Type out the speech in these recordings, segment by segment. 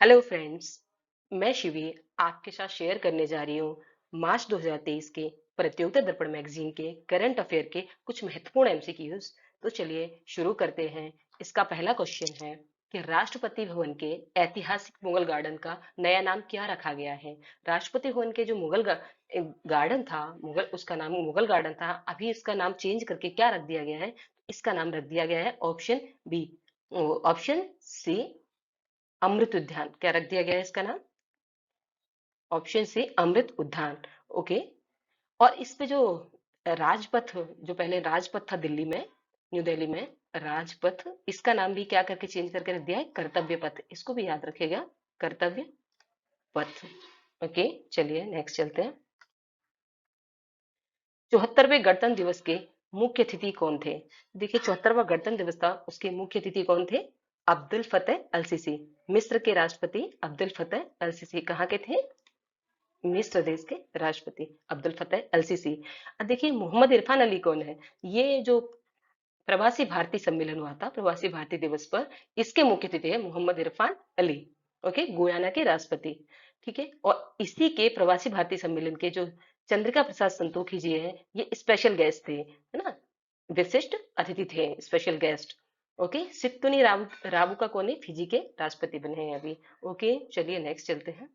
Hello friends. मैं शिवी आपके साथ शेयर करने जा रही हूँ मार्च 2023 के प्रतियोगिता दर्पण मैगजीन के करंट अफेयर के कुछ महत्वपूर्ण एमसीक्यूज। तो चलिए शुरू करते हैं। इसका पहला क्वेश्चन है कि राष्ट्रपति भवन के ऐतिहासिक मुगल गार्डन का नया नाम क्या रखा गया है। राष्ट्रपति भवन के जो गार्डन था, मुगल उसका नाम मुगल गार्डन था, अभी इसका नाम चेंज करके क्या रख दिया गया है। इसका नाम रख दिया गया है ऑप्शन बी, ऑप्शन सी, अमृत उद्यान। क्या रख दिया गया है इसका नाम? ऑप्शन सी, अमृत उद्यान। ओके। और इस पे जो राजपथ, जो पहले राजपथ था दिल्ली में, न्यू दिल्ली में राजपथ, इसका नाम भी क्या करके चेंज करके रख दिया है? कर्तव्य पथ। इसको भी याद रखिएगा, कर्तव्य पथ। ओके, चलिए नेक्स्ट चलते हैं। 74वें गणतंत्र दिवस के मुख्य अतिथि कौन थे? देखिए, 74वां गणतंत्र दिवस था, उसके मुख्य अतिथि कौन थे? अब्दुल फतेह अल सीसी। मिस्र के राष्ट्रपति अब्दुल फतेह अल सीसी कहाँ के थे? मिस्र देश के राष्ट्रपति अब्दुल फतेह अल सीसी। अब देखिए, मोहम्मद इरफान अली कौन है? ये जो प्रवासी भारतीय सम्मेलन हुआ था, प्रवासी भारतीय दिवस पर, इसके मुख्य अतिथि है मोहम्मद इरफान अली। ओके, गुयाना के राष्ट्रपति। ठीक है। और इसी के प्रवासी भारतीय सम्मेलन के जो चंद्रिका प्रसाद संतोखी जी हैं, ये स्पेशल गेस्ट थे, है ना, विशिष्ट अतिथि थे, स्पेशल गेस्ट। ओके, सित्तुनी राबुका कोने फिजी के राष्ट्रपति बने हैं अभी। ओके, चलिए नेक्स्ट चलते हैं।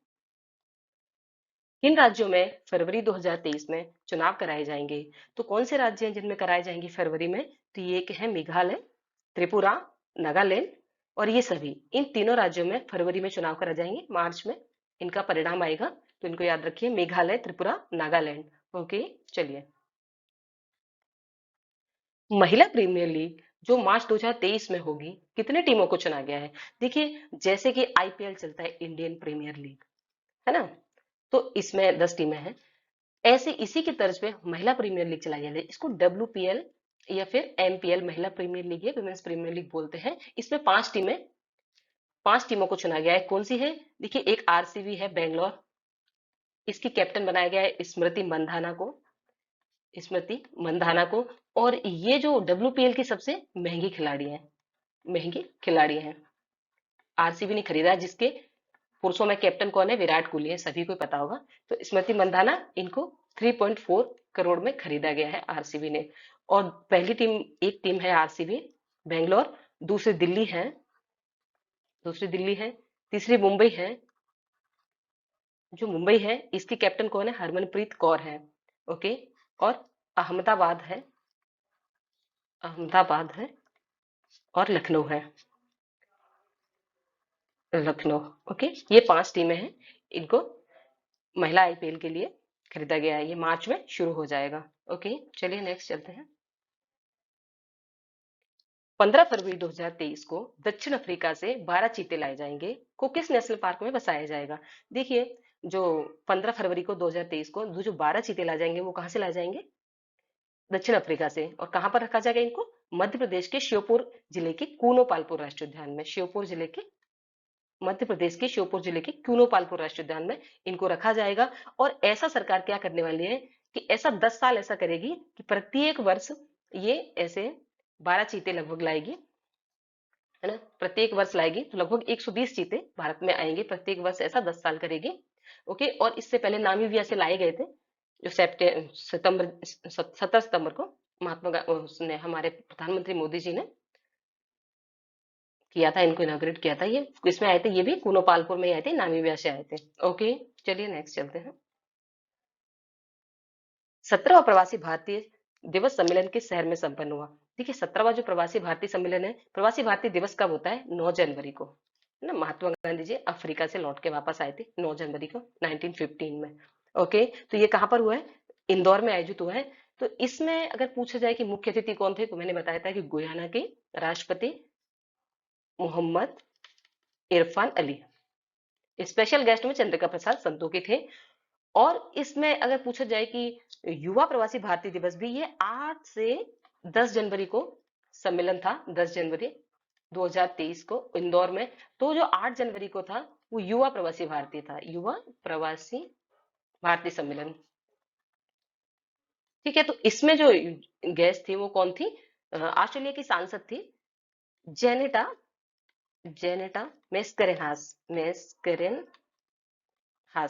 किन राज्यों में फरवरी 2023 में चुनाव कराए जाएंगे? तो कौन से राज्य हैं जिनमें कराए जाएंगे फरवरी में? तो ये एक है मेघालय, त्रिपुरा, नागालैंड, और ये सभी, इन तीनों राज्यों में फरवरी में चुनाव कराए जाएंगे। मार्च में इनका परिणाम आएगा, तो इनको याद रखिए, मेघालय, त्रिपुरा, नागालैंड। ओके, चलिए। महिला प्रीमियर लीग जो मार्च 2023 में होगी, कितने टीमों को चुना गया है? देखिए, जैसे कि आईपीएल चलता है, इंडियन प्रीमियर लीग, है ना, तो इसमें 10 टीमें हैं। ऐसे इसी की तर्ज पे महिला प्रीमियर लीग चलाई जा रही है, इसको डब्ल्यूपीएल या फिर एमपीएल, महिला प्रीमियर लीग या वुमेन्स प्रीमियर लीग बोलते हैं। इसमें 5 टीमें, 5 टीमों को चुना गया है। कौन सी है? देखिए, एक आरसीबी है बेंगलोर, इसकी कैप्टन बनाया गया है स्मृति मंधाना को, स्मृति मंधाना को। और ये जो डब्ल्यूपीएल की सबसे महंगी खिलाड़ी है, महंगी खिलाड़ी है, आरसीबी ने खरीदा है, जिसके पुरुषों में कैप्टन कौन है? विराट कोहली है, सभी को पता होगा। तो स्मृति मंधाना, इनको 3.4 करोड़ में खरीदा गया है आरसीबी ने। और पहली टीम, एक टीम है आरसीबी बेंगलोर, दूसरी दिल्ली है, दूसरी दिल्ली है, तीसरी मुंबई है। जो मुंबई है, इसकी कैप्टन कौन है? हरमनप्रीत कौर है। ओके। और अहमदाबाद है, अहमदाबाद है, और लखनऊ है, लखनऊ। ओके, ये 5 टीमें हैं, इनको महिला आईपीएल के लिए खरीदा गया है। ये मार्च में शुरू हो जाएगा। ओके, चलिए नेक्स्ट चलते हैं। 15 फरवरी 2023 को दक्षिण अफ्रीका से 12 चीते लाए जाएंगे, को किस नेशनल पार्क में बसाया जाएगा? देखिए, जो 15 फरवरी को 2023 को जो 12 चीते लाए जाएंगे, वो कहाँ से लाए जाएंगे? दक्षिण अफ्रीका से। और कहाँ पर रखा जाएगा इनको? मध्य प्रदेश के श्योपुर जिले के कूनो पालपुर राष्ट्रीय उद्यान में। श्योपुर जिले के, मध्य प्रदेश के श्योपुर जिले के क्यूनो पालपुर राष्ट्रीय उद्यान में इनको रखा जाएगा। और ऐसा सरकार क्या करने वाली है कि ऐसा 10 साल ऐसा करेगी कि प्रत्येक वर्ष ये ऐसे 12 चीते लगभग लाएगी, है ना, प्रत्येक वर्ष लाएगी। तो लगभग 120 चीते भारत में आएंगे प्रत्येक वर्ष, ऐसा 10 साल करेगी। ओके। और इससे पहले नामीबिया से लाए गए थे, जो सितंबर 17 सितंबर को उसने, हमारे प्रधानमंत्री मोदी जी ने किया था, इनको इनॉग्रेट किया था। ये इसमें आए थे, ये भी कूनो पालपुर में ही आए थे, नामीबिया से आए थे। ओके, चलिए नेक्स्ट चलते हैं। 17वां प्रवासी भारतीय दिवस सम्मेलन किस शहर में संपन्न हुआ? देखिए, 17वां जो प्रवासी भारतीय सम्मेलन है, प्रवासी भारतीय दिवस कब होता है? 9 जनवरी को, है ना। महात्मा गांधी जी अफ्रीका से लौट के वापस आए थे 9 जनवरी को 1915 में। ओके, तो ये कहाँ पर हुआ है? इंदौर में आयोजित हुआ है। तो इसमें अगर पूछा जाए कि मुख्य अतिथि कौन थे, तो मैंने बताया था कि गुयाना के राष्ट्रपति मोहम्मद इरफान अली, स्पेशल गेस्ट में चंद्रिका प्रसाद संतोखी थे। और इसमें अगर पूछा जाए कि युवा प्रवासी भारतीय दिवस भी, ये 8 से 10 जनवरी को सम्मेलन था, 10 जनवरी 2023 को इंदौर में। तो जो 8 जनवरी को था, वो युवा प्रवासी भारतीय था, युवा प्रवासी भारतीय सम्मेलन। ठीक है। तो इसमें जो गेस्ट थी वो कौन थी? ऑस्ट्रेलिया की सांसद थी जेनेटा जेनेटा मेस्करेनहास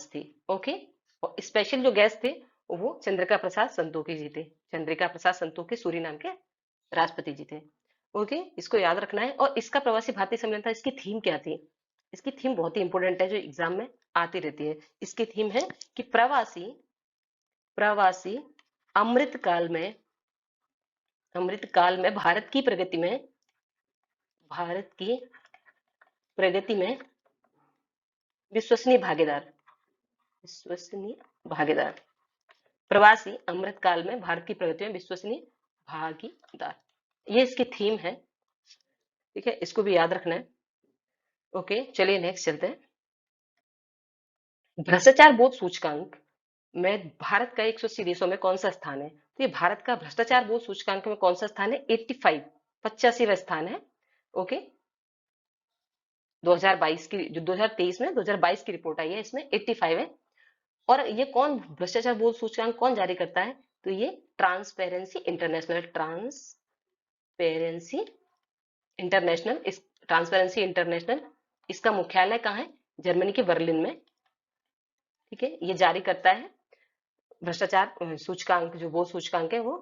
थी। ओके। और स्पेशल जो गेस्ट थे वो चंद्रिका प्रसाद संतोखी जी थे। चंद्रिका प्रसाद संतोखी सूरीनाम के राष्ट्रपति जी थे। ओके, इसको याद रखना है। और इसका प्रवासी भारतीय सम्मेलन था, इसकी थीम क्या थी? इसकी थीम बहुत ही इंपॉर्टेंट है, जो एग्जाम में आती रहती है। इसकी थीम है कि प्रवासी प्रवासी अमृत काल में भारत की प्रगति में विश्वसनीय भागीदार। प्रवासी अमृत काल में भारत की प्रगति में विश्वसनीय भागीदार, ये इसकी थीम है। ठीक है, इसको भी याद रखना है। ओके, चलिए नेक्स्ट चलते हैं। भ्रष्टाचार बोध सूचकांक में भारत का 180 देशों में कौन सा स्थान है? तो ये भारत का भ्रष्टाचार बोध सूचकांक में कौन सा स्थान है? 85, 85वां स्थान है। ओके, 2022 की, जो 2023 में 2022 की रिपोर्ट आई है, इसमें 85 है। और ये कौन भ्रष्टाचार बोध सूचकांक कौन जारी करता है? तो ये ट्रांसपेरेंसी इंटरनेशनल, इसका मुख्यालय कहाँ है? जर्मनी के बर्लिन में। ठीक है, ये जारी करता है भ्रष्टाचार सूचकांक, जो बोध सूचकांक है वो।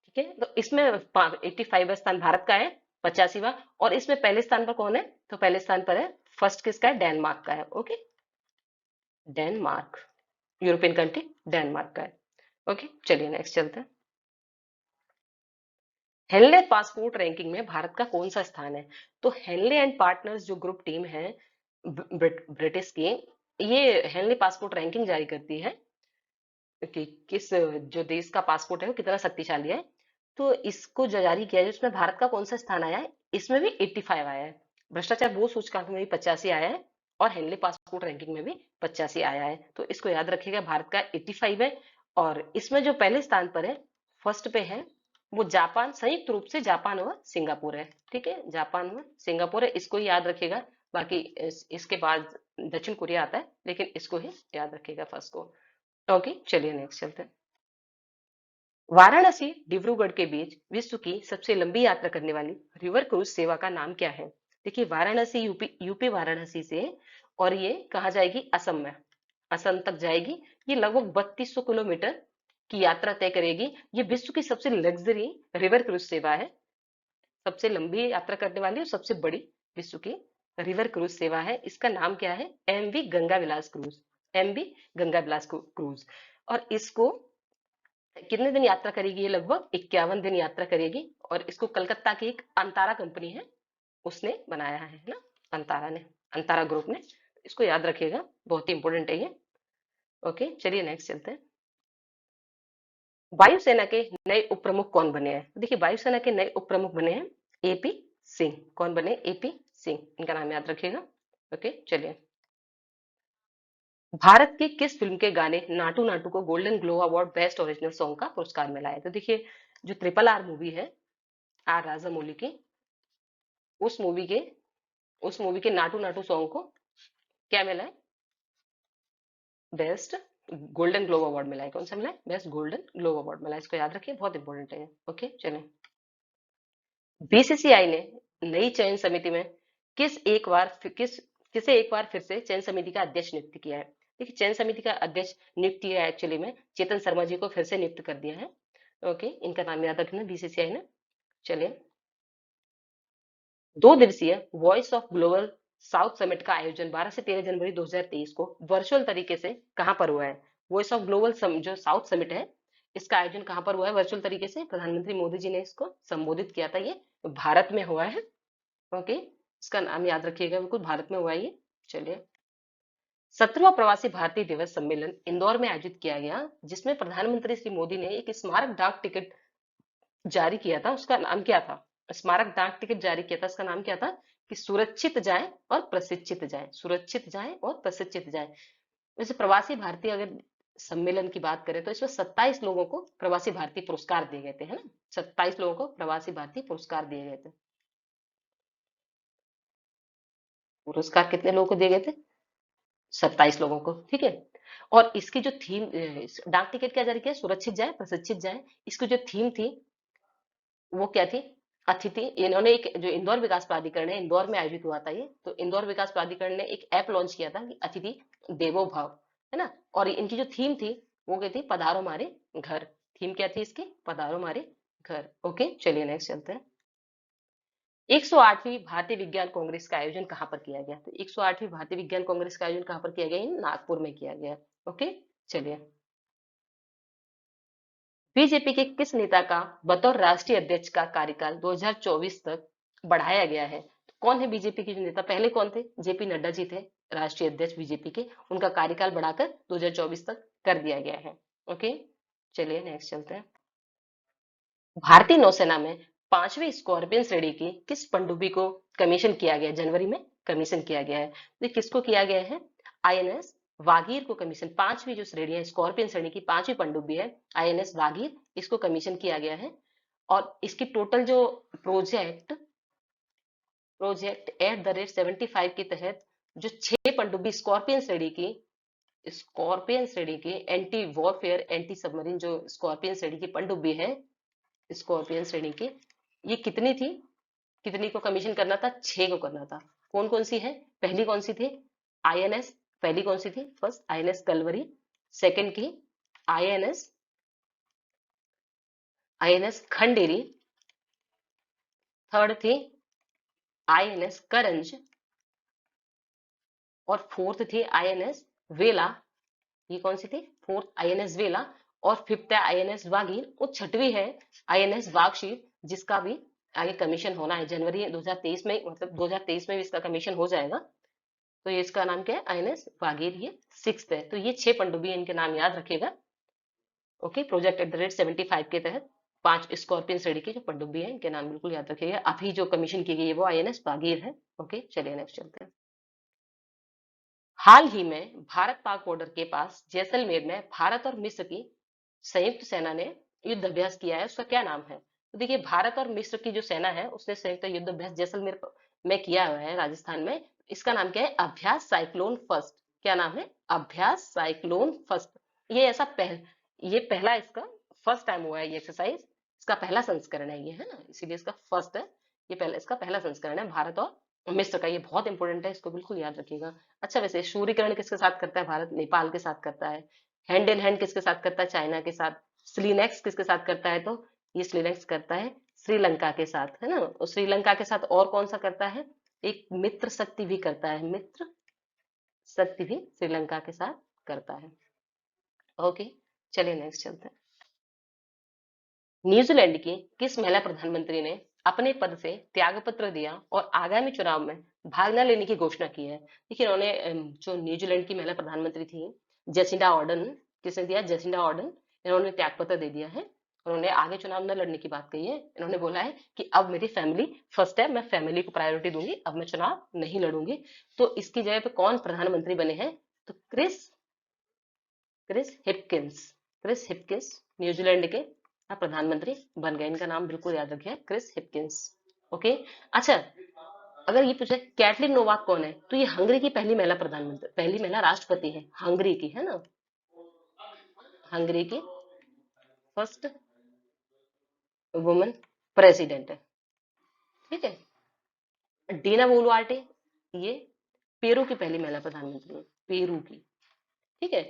ठीक है, तो इसमें 85वां स्थान भारत का है, 85वां। और इसमें पहले स्थान पर कौन है? तो पहले स्थान पर है, फर्स्ट किसका है? डेनमार्क का है। Okay, Denmark, European country Denmark का है। ओके, चलिए नेक्स्ट चलते हैं। हेनले पासपोर्ट रैंकिंग में भारत का कौन सा स्थान है? तो हेनले एंड पार्टनर्स जो ग्रुप टीम है ब्रिटिश की, ये हेनले पासपोर्ट रैंकिंग जारी करती है कि किस जो देश का पासपोर्ट है वो कितना शक्तिशाली है। तो इसको जो जारी किया है, उसमें भारत का कौन सा स्थान आया है? इसमें भी 85 आया है। भ्रष्टाचार बोध सूचकांक में भी 85 आया है, और हेनले पासपोर्ट रैंकिंग में भी 85 आया है। तो इसको याद रखिएगा, भारत का 85 है। और इसमें जो पहले स्थान पर है, फर्स्ट पे है, वो जापान, संयुक्त रूप से जापान और सिंगापुर है। ठीक है, जापान और सिंगापुर है, इसको ही याद रखिएगा। बाकी इसके बाद दक्षिण कोरिया आता है, लेकिन इसको ही याद रखिएगा फर्स्ट को। ओके, चलिए नेक्स्ट चलते हैं। वाराणसी डिब्रूगढ़ के बीच विश्व की सबसे लंबी यात्रा करने वाली रिवर क्रूज सेवा का नाम क्या है? देखिए, वाराणसी यूपी वाराणसी से, और ये कहाँ जाएगी? असम में, असम तक जाएगी। ये लगभग 3200 किलोमीटर की यात्रा तय करेगी। ये विश्व की सबसे लग्जरी रिवर क्रूज सेवा है, सबसे लंबी यात्रा करने वाली और सबसे बड़ी विश्व की रिवर क्रूज सेवा है। इसका नाम क्या है? एमवी गंगा विलास क्रूज, एमवी गंगा विलास क्रूज। और इसको कितने दिन यात्रा करेगी? ये लगभग 51 दिन यात्रा करेगी। और इसको कलकत्ता की एक अंतारा कंपनी है, उसने बनाया है ना, अंतारा ग्रुप ने। इसको याद रखिएगा, बहुत ही इंपॉर्टेंट है ये। ओके, चलिए नेक्स्ट चलते हैं। वायुसेना के नए उप प्रमुख कौन बने हैं? देखिए, वायुसेना के नए उप प्रमुख बने हैं एपी सिंह। कौन बने? एपी सिंह, इनका नाम याद रखिएगा। ओके, चलिए। भारत की किस फिल्म के गाने नाटू नाटू को golden globe award best original song का पुरस्कार मिला है? तो देखिए, जो ट्रिपल आर मूवी है, आर राजामौली की, उस मूवी के उस मूवी के नाटू नाटू सॉन्ग को क्या मिला है? बेस्ट गोल्डन ग्लोब अवार्ड मिला है। कौन सा मिला है? बेस्ट गोल्डन ग्लोब अवार्ड मिला है। इसको याद रखिए, बहुत इंपॉर्टेंट है। ओके, चलें। बीसीसीआई ने नई चयन समिति में किसे एक बार फिर से चयन समिति का अध्यक्ष नियुक्त किया है? देखिए, चयन समिति का अध्यक्ष नियुक्त किया है, एक्चुअली में चेतन शर्मा जी को फिर से नियुक्त कर दिया है। ओके, इनका नाम याद रखना बीसीसीआई ने। चलिए, 2 दिवसीय voice of global south summit का आयोजन 12 से 13 जनवरी 2023 को वर्चुअल तरीके से कहां पर हुआ है? वॉइस ऑफ ग्लोबल जो साउथ समिट है, इसका आयोजन कहां पर हुआ है? वर्चुअल तरीके से प्रधानमंत्री मोदी जी ने इसको संबोधित किया था। ये भारत में हुआ है। ओके, इसका नाम याद रखिएगा, बिल्कुल भारत में हुआ है ये। चलिए, 17वां प्रवासी भारतीय दिवस सम्मेलन इंदौर में आयोजित किया गया, जिसमें प्रधानमंत्री श्री मोदी ने एक स्मारक डाक टिकट जारी किया था। उसका नाम क्या था? स्मारक डाक टिकट जारी किया था, उसका नाम क्या था? कि सुरक्षित जाए और प्रशिक्षित जाए, सुरक्षित जाए और प्रशिक्षित जाए। वैसे प्रवासी भारतीय अगर सम्मेलन की बात करें, तो इसमें 27 लोगों को प्रवासी भारतीय पुरस्कार दिए गए थे, है ना? 27 लोगों को प्रवासी भारतीय पुरस्कार दिए गए थे। पुरस्कार कितने लोगों को दिए गए थे? 27 लोगों को। ठीक है, और इसकी जो थीम, डाक टिकट क्या जारी किया? सुरक्षित जाए प्रशिक्षित जाए। इसकी जो थीम थी वो क्या थी? अतिथि, इन्होंने एक जो इंदौर विकास प्राधिकरण है, इंदौर में आयोजित हुआ था ये, तो इंदौर विकास प्राधिकरण ने एक ऐप लॉन्च किया था कि अतिथि देवो भव, है ना। और इनकी जो थीम थी वो क्या थी, पधारो हमारे घर। थीम क्या थी इसकी, पधारो हमारे घर। ओके, चलिए नेक्स्ट चलते हैं। 108वीं भारतीय विज्ञान कांग्रेस का आयोजन कहाँ पर किया गया, तो 108वीं भारतीय विज्ञान कांग्रेस का आयोजन कहाँ पर किया गया, नागपुर में किया गया। ओके, चलिए। बीजेपी के किस नेता का बतौर राष्ट्रीय अध्यक्ष का कार्यकाल 2024 तक बढ़ाया गया है, तो कौन है बीजेपी के जो नेता, पहले कौन थे, जेपी नड्डा जी थे राष्ट्रीय अध्यक्ष बीजेपी के, उनका कार्यकाल बढ़ाकर 2024 तक कर दिया गया है। ओके, चलिए नेक्स्ट चलते हैं। भारतीय नौसेना में 5वीं स्कॉर्पियन श्रेणी की किस पनडुब्बी को कमीशन किया गया, जनवरी में कमीशन किया गया है, तो ये किसको किया गया है, आईएनएस वागीर को कमीशन। 5वीं जो श्रेणी है, स्कॉर्पियन श्रेणी की 5वीं पनडुब्बी है आईएनएस वागीर, इसको कमीशन किया गया है। और इसकी टोटल जो प्रोजेक्ट प्रोजेक्ट @75 के तहत जो 6 पनडुब्बी स्कॉर्पियन श्रेणी की एंटी वॉरफेयर एंटी सबमरीन जो स्कॉर्पियन श्रेणी की पनडुब्बी है, स्कॉर्पियन श्रेणी की, ये कितनी थी, कितनी को कमीशन करना था, 6 को करना था। कौन कौन सी है, पहली कौन सी थी, आईएनएस, पहली कौन सी थी, फर्स्ट आईएनएस कलवरी, सेकंड की आईएनएस आईएनएस खंडेरी, थर्ड थी आईएनएस करंज, और फोर्थ थी आईएनएस वेला। ये कौन सी थी, फोर्थ आईएनएस वेला। और फिफ्थ है आईएनएस वागीर, और छठवीं है आईएनएस वागशीर, जिसका भी आगे कमीशन होना है जनवरी 2023 में, मतलब 2023 में भी इसका कमीशन हो जाएगा। तो ये इसका नाम क्या है, आईएनएस वागीर, ये 6th है। तो ये 6 पनडुब्बी इनके नाम याद रखिएगा। ओके, प्रोजेक्ट @75 के तहत 5 स्कॉर्पियन श्रेणी की जो पनडुब्बी है, इनके नाम बिल्कुल याद रखिएगा। अभी जो कमीशन की गई है वो आईएनएस वागीर है। ओके, चलिए नेक्स्ट चलते हैं। हाल ही में भारत पाक बॉर्डर के पास जैसलमेर में भारत और मिस्र की संयुक्त सेना ने युद्ध अभ्यास किया है, उसका क्या नाम है, तो देखिए भारत और मिस्र की जो सेना है उसने संयुक्त युद्ध अभ्यास जैसलमेर में किया हुआ है, राजस्थान में। इसका नाम क्या है, अभ्यास साइक्लोन फर्स्ट। क्या नाम है, अभ्यास साइक्लोन फर्स्ट। ये ऐसा ये पहला इसका फर्स्ट टाइम हुआ है ये एक्सरसाइज, इसका पहला संस्करण है ये, है ना, इसीलिए इसका फर्स्ट है। ये पहला, इसका पहला संस्करण है भारत और मिस्र का, ये बहुत इंपॉर्टेंट है, इसको बिल्कुल याद रखिएगा। अच्छा, वैसे सूर्यग्रहण किसके साथ करता है भारत, नेपाल के साथ करता है। हैंड इन हैंड किसके साथ करता है, चाइना के साथ। स्लीनेक्स किसके साथ करता है, तो ये स्लीनेक्स करता है श्रीलंका के साथ, है ना। और श्रीलंका के साथ और कौन सा करता है, एक मित्र शक्ति भी करता है, मित्र शक्ति भी श्रीलंका के साथ करता है। ओके, चलिए नेक्स्ट चलते हैं। न्यूजीलैंड की किस महिला प्रधानमंत्री ने अपने पद से त्यागपत्र दिया और आगामी चुनाव में भाग न लेने की घोषणा की है, देखिए इन्होंने जो न्यूजीलैंड की महिला प्रधानमंत्री थी जेसिंडा ऑर्डन, किसने दिया, जेसिंडा ऑर्डन, इन्होंने त्यागपत्र दे दिया है। उन्होंने आगे चुनाव न लड़ने की बात कही है। इन्होंने बोला है कि अब मेरी फैमिली फर्स्ट है, मैं फैमिली को प्रायोरिटी दूंगी, अब मैं चुनाव नहीं लड़ूंगी। तो इसकी जगह पे कौन प्रधानमंत्री बने हैं, तो Chris Chris Hipkins, Chris Hipkins New Zealand के प्रधानमंत्री बन गए। इनका नाम बिल्कुल याद रखिए, क्रिस हिपकिंस। ओके, अच्छा, अगर ये पूछे कैटलिन नोवाक कौन है, तो ये हंगरी की पहली महिला प्रधानमंत्री, पहली महिला राष्ट्रपति है हंगरी की, है ना, हंगरी की फर्स्ट वुमेन प्रेसिडेंट है। ठीक है, डीना बोलुआर्टे, ये पेरू की पहली महिला प्रधानमंत्री है, पेरू की, ठीक है,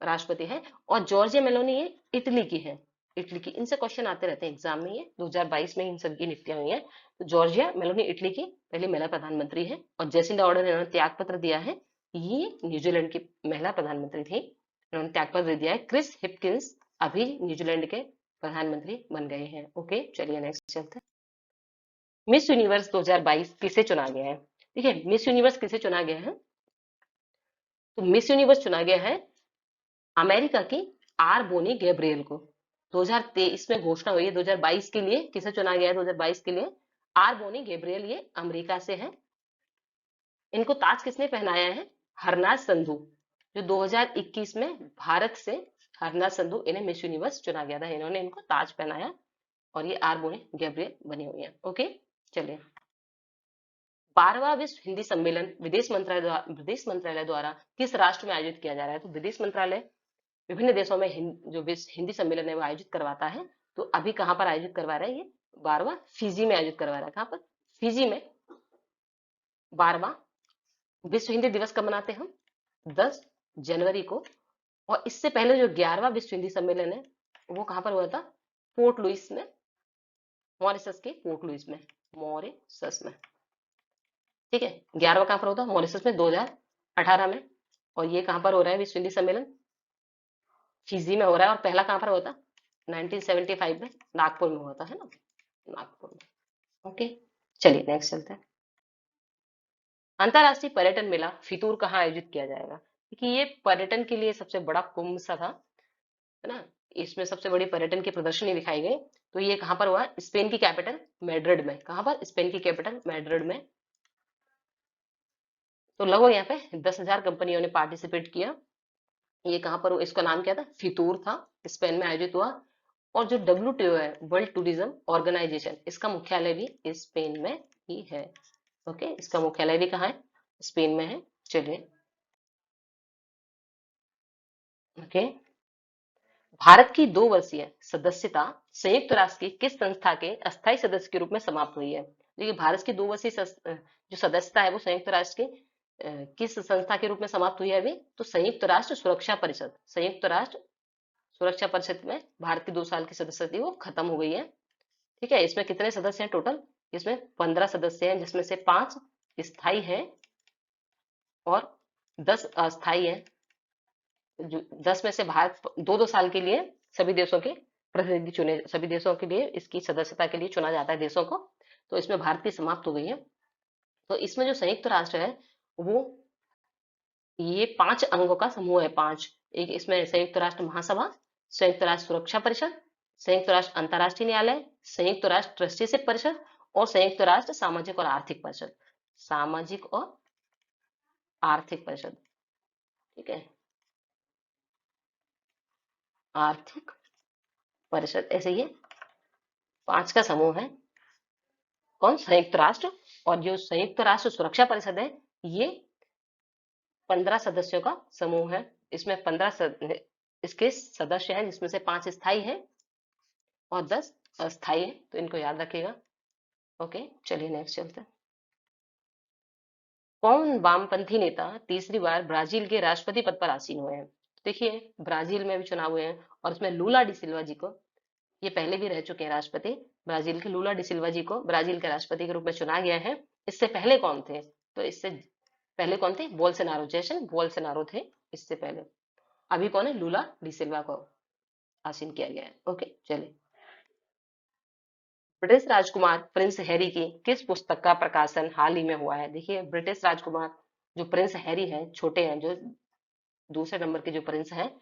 राष्ट्रपति है। और जॉर्जिया मेलोनी ये इटली की है, इटली की। इनसे क्वेश्चन आते रहते हैं एग्जाम में, ये 2022 में इन सबकी नियुक्तियां हुई है। तो जॉर्जिया मेलोनी इटली की पहली महिला प्रधानमंत्री है। और जेसिंडा ऑर्डन ने इन्होंने त्याग पत्र दिया है, ये न्यूजीलैंड की महिला प्रधानमंत्री थी, इन्होंने त्याग पत्र दिया है। क्रिस हिपकिंस अभी न्यूजीलैंड के प्रधानमंत्री बन गए हैं। ओके, चलिए नेक्स्ट चलते हैं। मिस यूनिवर्स 2022 किसे चुना गया है, देखिए मिस यूनिवर्स किसे चुना गया है, तो मिस यूनिवर्स चुना गया है अमेरिका की आर बोनी गैब्रियल को। 2023 में घोषणा हुई है, 2022 के लिए किसे चुना गया है, 2022 के लिए आर बोनी गैब्रियल, ये अमेरिका से है। इनको ताज किसने पहनाया है, हरनाज संधू, जो 2021 में भारत से हरनाज संधू, इन्हें मिस यूनिवर्स चुना गया था, इन्होंने इनको ताज पहनाया। और ये आर बोनी गैब्रियल बनी हुई है। ओके, चलिए। 12वां विश्व हिंदी सम्मेलन विदेश मंत्रालय द्वारा किस राष्ट्र में आयोजित किया जा रहा है, तो विदेश मंत्रालय विभिन्न देशों में जो विश्व हिंदी सम्मेलन है वो आयोजित करवाता है। तो अभी कहाँ पर आयोजित करवा रहा है, ये 12वां फिजी में आयोजित करवाया था। कहां पर? फिजी में। 12वां विश्व हिंदी दिवस कब मनाते हैं हम? 10 जनवरी को। और इससे पहले जो 11वां विश्व हिंदी सम्मेलन है वो कहां पर हुआ था? पोर्ट लुइस में, मॉरिशस के पोर्ट लुइस में, मॉरिशस में। ठीक है, 11वां कहां पर होता है? मॉरिशस में, 2018 में। और ये कहां पर हो रहा है विश्व हिंदी सम्मेलन? फिजी में हो रहा है। और पहला कहां पर हुआ था? 1975 में नागपुर में हुआ था, है ना? नागपुर में। ओके, चलिए नेक्स्ट चलते हैं। अंतरराष्ट्रीय पर्यटन मेला फितूर कहाँ आयोजित किया जाएगा? देखिए ये पर्यटन के लिए सबसे बड़ा कुंभ सा था, है ना? इसमें सबसे बड़ी पर्यटन की प्रदर्शनी दिखाई गई। तो ये कहां पर हुआ? स्पेन की कैपिटल मैड्रिड में। कहां पर? स्पेन की कैपिटल मैड्रिड में। तो लगभग यहाँ पे 10,000 कंपनियों ने पार्टिसिपेट किया। ये कहां पर हुआ? इसका नाम क्या था? फितूर था। स्पेन में आयोजित हुआ। और जो WTO है, वर्ल्ड टूरिज्म ऑर्गेनाइजेशन, इसका मुख्यालय भी स्पेन में ही है। ओके, इसका मुख्यालय भी कहाँ है? स्पेन में है। चलिए, ओके। भारत की 2 वर्षीय सदस्यता संयुक्त राष्ट्र की किस संस्था के अस्थायी सदस्य के रूप में समाप्त हुई है? देखिए भारत की 2 वर्षीय जो सदस्यता है वो संयुक्त राष्ट्र के किस संस्था के रूप में समाप्त हुई है अभी? तो संयुक्त राष्ट्र सुरक्षा परिषद। संयुक्त राष्ट्र सुरक्षा परिषद में भारत की 2 साल की सदस्यता थी वो खत्म हो गई है। ठीक है, इसमें कितने सदस्य हैं टोटल? इसमें 15 सदस्य हैं, जिसमें से 5 स्थायी हैं और 10 अस्थायी हैं। जो 10 में से भारत 2-2 साल के लिए सभी देशों के प्रतिनिधि चुने, सभी देशों के लिए इसकी सदस्यता के लिए चुना जाता है देशों को। तो इसमें भारत की समाप्त हो गई है। तो इसमें जो संयुक्त राष्ट्र है वो ये 5 अंगों का समूह है, 5। एक इसमें संयुक्त राष्ट्र महासभा, संयुक्त राष्ट्र सुरक्षा परिषद, संयुक्त राष्ट्र अंतर्राष्ट्रीय न्यायालय, संयुक्त राष्ट्र ट्रस्टीशिप परिषद और संयुक्त राष्ट्र सामाजिक और आर्थिक परिषद। सामाजिक और आर्थिक परिषद। ठीक है, आर्थिक परिषद, ऐसे ही 5 का समूह है। कौन? संयुक्त राष्ट्र। और जो संयुक्त राष्ट्र सुरक्षा परिषद है ये 15 सदस्यों का समूह है। इसमें 15 इसके सदस्य हैं, जिसमें से 5 स्थायी हैं और 10 अस्थायी हैं। तो इनको याद रखिएगा। ओके, चलिए नेक्स्ट चलते हैं। कौन वामपंथी नेता तीसरी बार ब्राजील के राष्ट्रपति पद पर आसीन हुए हैं? देखिए ब्राजील में भी चुनाव हुए हैं और उसमें लूला डी सिल्वा जी को, ये पहले भी रह चुके हैं राष्ट्रपति, ब्राजील के लूला डी सिल्वा जी को ब्राजील के राष्ट्रपति के रूप में चुना गया है। इससे पहले कौन थे? तो इससे पहले कौन थे? बोल्सोनारो, जैसन बोल्सोनारो थे इससे पहले। अभी कौन है? लूला डी सिल्वा को आसीन किया गया है। ओके, चलिए। ब्रिटिश राजकुमार प्रिंस हैरी की किस पुस्तक का प्रकाशन हाल ही में हुआ है? देखिए ब्रिटिश राजकुमार जो प्रिंस हैरी हैं, छोटे हैं, जो दूसरे नंबर के जो प्रिंस हैं,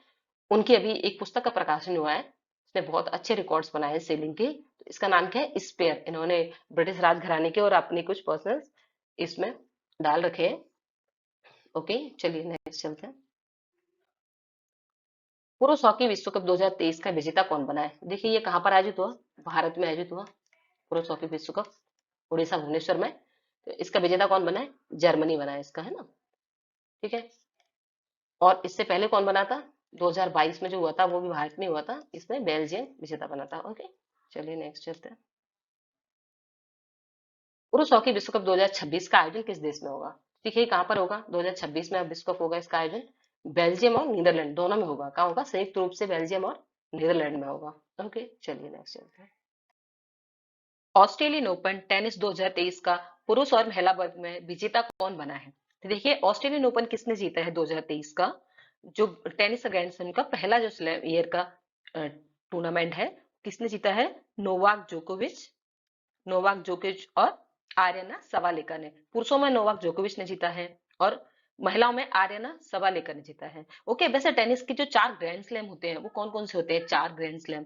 उनकी अभी एक पुस्तक का प्रकाशन हुआ है। उसने बहुत अच्छे रिकॉर्ड्स बनाए हैं सेलिंग के। तो इसका नाम क्या है? स्पेयर। इन्होंने ब्रिटिश राजघराने के और अपने कुछ पर्सनल इसमें डाल रखे हैं। ओके, चलिए नेक्स्ट चलते हैं। पुरुष हॉकी विश्व कप 2023 का विजेता कौन बना है? देखिए ये कहाँ पर आयोजित हुआ? भारत में आयोजित हुआ पुरुष हॉकी विश्व कप, उड़ीसा भुवनेश्वर में। तो इसका विजेता कौन बना है? जर्मनी बना है इसका, है ना? ठीक है। और इससे पहले कौन बना था? 2022 में जो हुआ था वो भी भारत में हुआ था, इसमें बेल्जियम विजेता बना था। ओके, चलिए नेक्स्ट चलते हैं। पुरुष हॉकी विश्व कप 2026 का आयोजन किस देश में होगा? ठीक है, कहां पर होगा? 2026 में अब विश्व कप होगा, इसका आयोजन बेल्जियम और नीदरलैंड दोनों में होगा। कहाँ होगा? संयुक्त रूप से बेल्जियम और नीदरलैंड में होगा। ओके, चलिए नेक्स्ट चलते हैं। ऑस्ट्रेलियन ओपन टेनिस 2023 का पुरुष और महिला वर्ग में विजेता कौन बना है? तो देखिए ऑस्ट्रेलियन ओपन किसने जीता है 2023 का? जो टेनिस ग्रैंड स्लैम का पहला जो स्लैम ईयर का टूर्नामेंट है, किसने जीता है? नोवाक जोकोविच और आर्यना सवालेका ने। पुरुषों में नोवाक जोकोविच ने जीता है और महिलाओं में आर्यना सवालेका ने जीता है। ओके, वैसे टेनिस के जो 4 ग्रैंड स्लैम होते हैं वो कौन कौन से होते हैं? 4 ग्रैंड स्लैम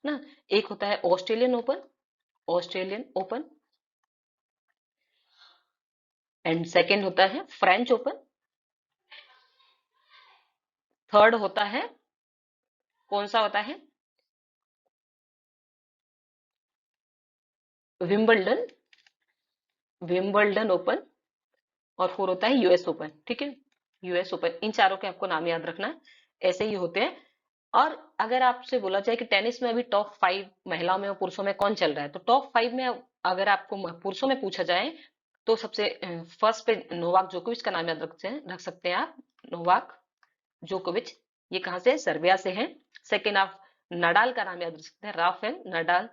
ना, एक होता है ऑस्ट्रेलियन ओपन एंड सेकंड होता है फ्रेंच ओपन, थर्ड होता है कौन सा होता है? Wimbledon, Wimbledon open. और फोर होता है यूएस ओपन। ठीक है, यूएस ओपन। इन चारों के आपको नाम याद रखना है, ऐसे ही होते हैं। और अगर आपसे बोला जाए कि टेनिस में अभी टॉप 5 महिलाओं में और पुरुषों में कौन चल रहा है, तो टॉप 5 में अगर आपको पुरुषों में पूछा जाए तो सबसे फर्स्ट पे नोवाक जोकोविच का नाम याद रख सकते हैं आप। नोवाक जोकोविच, ये कहाँ से है? सर्बिया से है। सेकेंड आप नडाल का नाम याद रख सकते हैं, राफेल नडाल,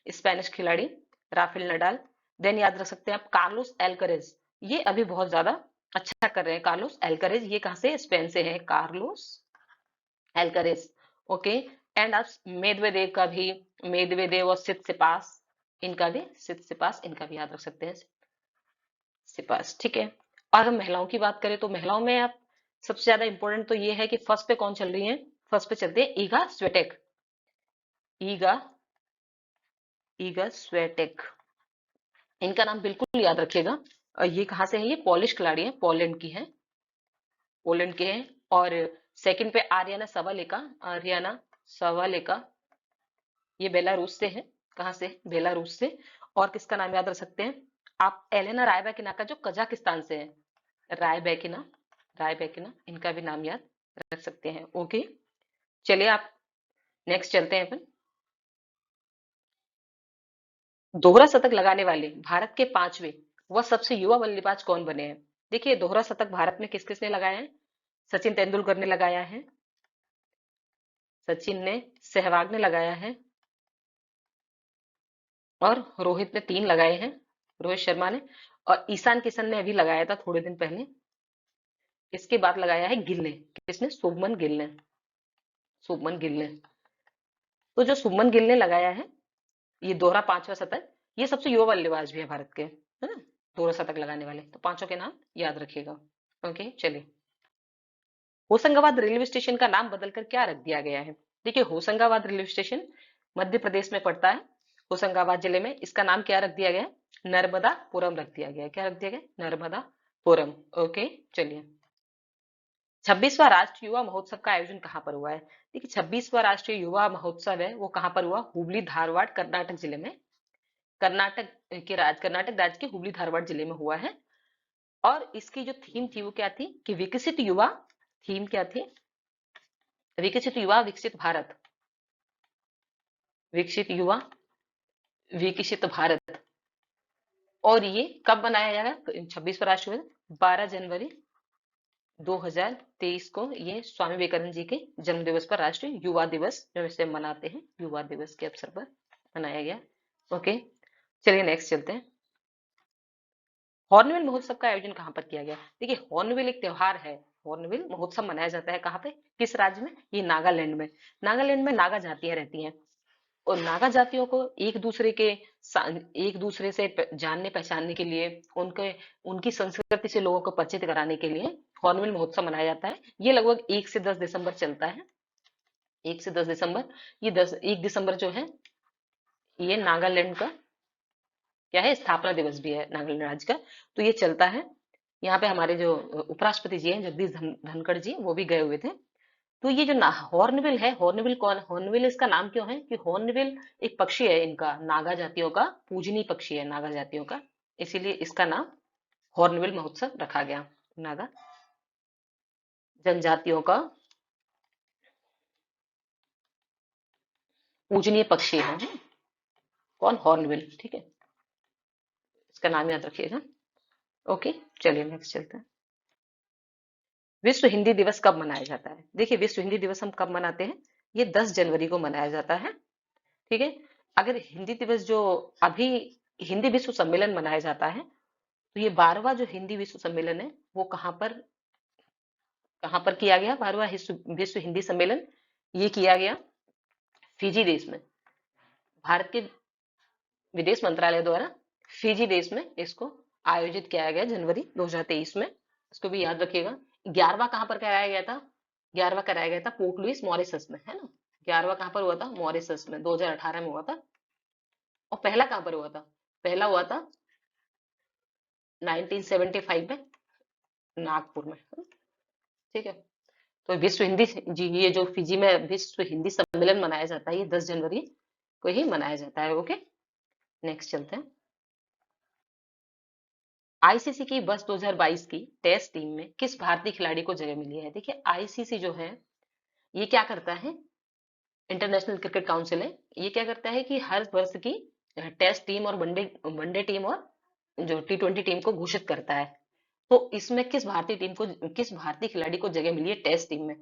स्पेनिश खिलाड़ी राफेल नडाल। देन याद रख सकते हैं आप कार्लोस एल्करेज, ये अभी बहुत ज्यादा अच्छा कर रहे हैं। कार्लोस एल्करेज, ये कहाँ से? स्पेन से है कार्लोस एल्करेज। ओके। एंड आप मेदवेदेव का भी, मेदवेदेव और सितसिपास, इनका भी सितसिपास, इनका भी याद रख सकते हैं, सिपास। ठीक है। और हम महिलाओं की बात करें तो महिलाओं में आप सबसे ज्यादा इंपॉर्टेंट तो ये है कि फर्स्ट पे कौन चल रही है? फर्स्ट पे चलते हैं ईगा स्वेटेक। ईगा ईगा स्वेटेक, इनका नाम बिल्कुल याद रखिएगा। ये कहाँ से है? ये पॉलिश खिलाड़ी है, पोलैंड की है, पोलैंड के हैं। और सेकंड पे आर्याना सवालेका, आर्याना सवालेका, ये बेलारूस से है। कहाँ से? बेलारूस से। और किसका नाम याद रख सकते हैं आप? एलेना रायबैकिना का, जो कजाकिस्तान से है, रायबैकिना, रायबैकिना, इनका भी नाम याद रख सकते हैं। ओके, चलिए आप नेक्स्ट चलते हैं अपन। दोहरा शतक लगाने वाले भारत के पांचवे व सबसे युवा बल्लेबाज कौन बने हैं? देखिए, दोहरा शतक भारत में किस किसने लगाया है? सचिन तेंदुलकर ने लगाया है, सचिन ने, सहवाग ने लगाया है, और रोहित ने 3 लगाए हैं, रोहित शर्मा ने। और ईशान किशन ने अभी लगाया था थोड़े दिन पहले। इसके बाद लगाया है गिल ने। किसने? शुभमन गिल ने, शुभमन गिल ने। तो जो शुभमन गिल ने लगाया है, ये दोहरा 5वां शतक, ये सबसे युवा बल्लेबाज भी है भारत के, है ना, दोहरा शतक लगाने वाले। तो पांचों के नाम याद रखिएगा। ओके, चलिए। होशंगाबाद रेलवे स्टेशन का नाम बदलकर क्या रख दिया गया है? देखिए, होशंगाबाद रेलवे स्टेशन मध्य प्रदेश में पड़ता है, होशंगाबाद जिले में। इसका नाम क्या रख दिया गया है? नर्मदापुरम रख दिया गया है। क्या रख दिया गया? नर्मदापुरम। ओके, चलिए। 26वां राष्ट्रीय युवा महोत्सव का आयोजन कहाँ पर हुआ है? देखिए, 26वां राष्ट्रीय युवा महोत्सव है वो कहाँ पर हुआ? हुबली धारवाड़, कर्नाटक जिले में। कर्नाटक राज्य के हुबली धारवाड़ जिले में हुआ है। और इसकी जो थीम थी वो क्या थी? कि विकसित युवा। थीम क्या थी? विकसित युवा विकसित भारत, विकसित युवा विकसित भारत। और ये कब मनाया जाएगा? 26वां राष्ट्रीय दिवस 12 जनवरी 2023 को, ये स्वामी विवेकानंद जी के जन्म दिवस पर, राष्ट्रीय युवा दिवस जो इसे मनाते हैं, युवा दिवस के अवसर पर मनाया गया। ओके, चलिए नेक्स्ट चलते हैं। हॉर्नबिल महोत्सव का आयोजन कहाँ पर किया गया? देखिए, हॉर्नबिल एक त्योहार है, हॉर्नबिल महोत्सव मनाया जाता है कहाँ पे? किस राज्य में? ये नागालैंड में। नागालैंड में नागा जातियां रहती हैं, और नागा जातियों को एक दूसरे से जानने पहचानने के लिए, उनके उनकी संस्कृति से लोगों को परिचित कराने के लिए हॉर्नबिल महोत्सव मनाया जाता है। ये लगभग 1 से 10 दिसंबर चलता है, 1 से 10 दिसंबर। ये 1 दिसंबर जो है, ये नागालैंड का क्या है? स्थापना दिवस भी है नागालैंड राज्य का। तो ये चलता है। यहाँ पे हमारे जो उपराष्ट्रपति जी हैं, जगदीश धनखड़ जी, वो भी गए हुए थे। तो ये जो हॉर्नबिल है, हॉर्नबिल कौन? हॉर्नबिल इसका नाम क्यों है? कि हॉर्नबिल एक पक्षी है, इनका नागा जातियों का पूजनीय पक्षी है, नागा जातियों का, इसीलिए इसका नाम हॉर्नबिल महोत्सव रखा गया। नागा जनजातियों का पूजनीय पक्षी है। कौन? हॉर्नबिल। ठीक है, इसका नाम याद रखिएगा। ओके, चलिए नेक्स्ट चलते हैं। विश्व हिंदी दिवस कब मनाया जाता है? देखिए, विश्व हिंदी दिवस हम कब मनाते हैं? ये 10 जनवरी को मनाया जाता है। ठीक है। अगर हिंदी दिवस जो अभी हिंदी विश्व सम्मेलन मनाया जाता है, तो ये 12वां जो हिंदी विश्व सम्मेलन है वो कहाँ पर किया गया? 12वां विश्व हिंदी सम्मेलन ये किया गया फिजी देश में, भारत के विदेश मंत्रालय द्वारा फिजी देश में इसको आयोजित किया गया जनवरी 2023 में। इसको भी याद रखिएगा। 11वां कहाँ पर कराया गया था? 11वां कराया गया था पोर्ट लुइस मॉरिशस में, है ना। 11वां कहाँ पर हुआ था? मॉरिशस में, 2018 में हुआ था। और पहला कहाँ पर हुआ था? पहला हुआ था 1975 में, नागपुर में। ठीक है। तो विश्व हिंदी जी, ये जो फिजी में विश्व हिंदी सम्मेलन मनाया जाता है, ये 10 जनवरी को ही मनाया जाता है। ओके, नेक्स्ट चलते हैं। आईसीसी की वर्ष 2022 की टेस्ट टीम में किस भारतीय खिलाड़ी को जगह मिली है? देखिए, आईसीसी जो है ये क्या करता है? इंटरनेशनल क्रिकेट काउंसिल है। ये क्या करता है कि हर वर्ष की टेस्ट टीम और वनडे वनडे टीम और जो T20 टीम को घोषित करता है। तो इसमें किस भारतीय खिलाड़ी को जगह मिली है टेस्ट टीम में?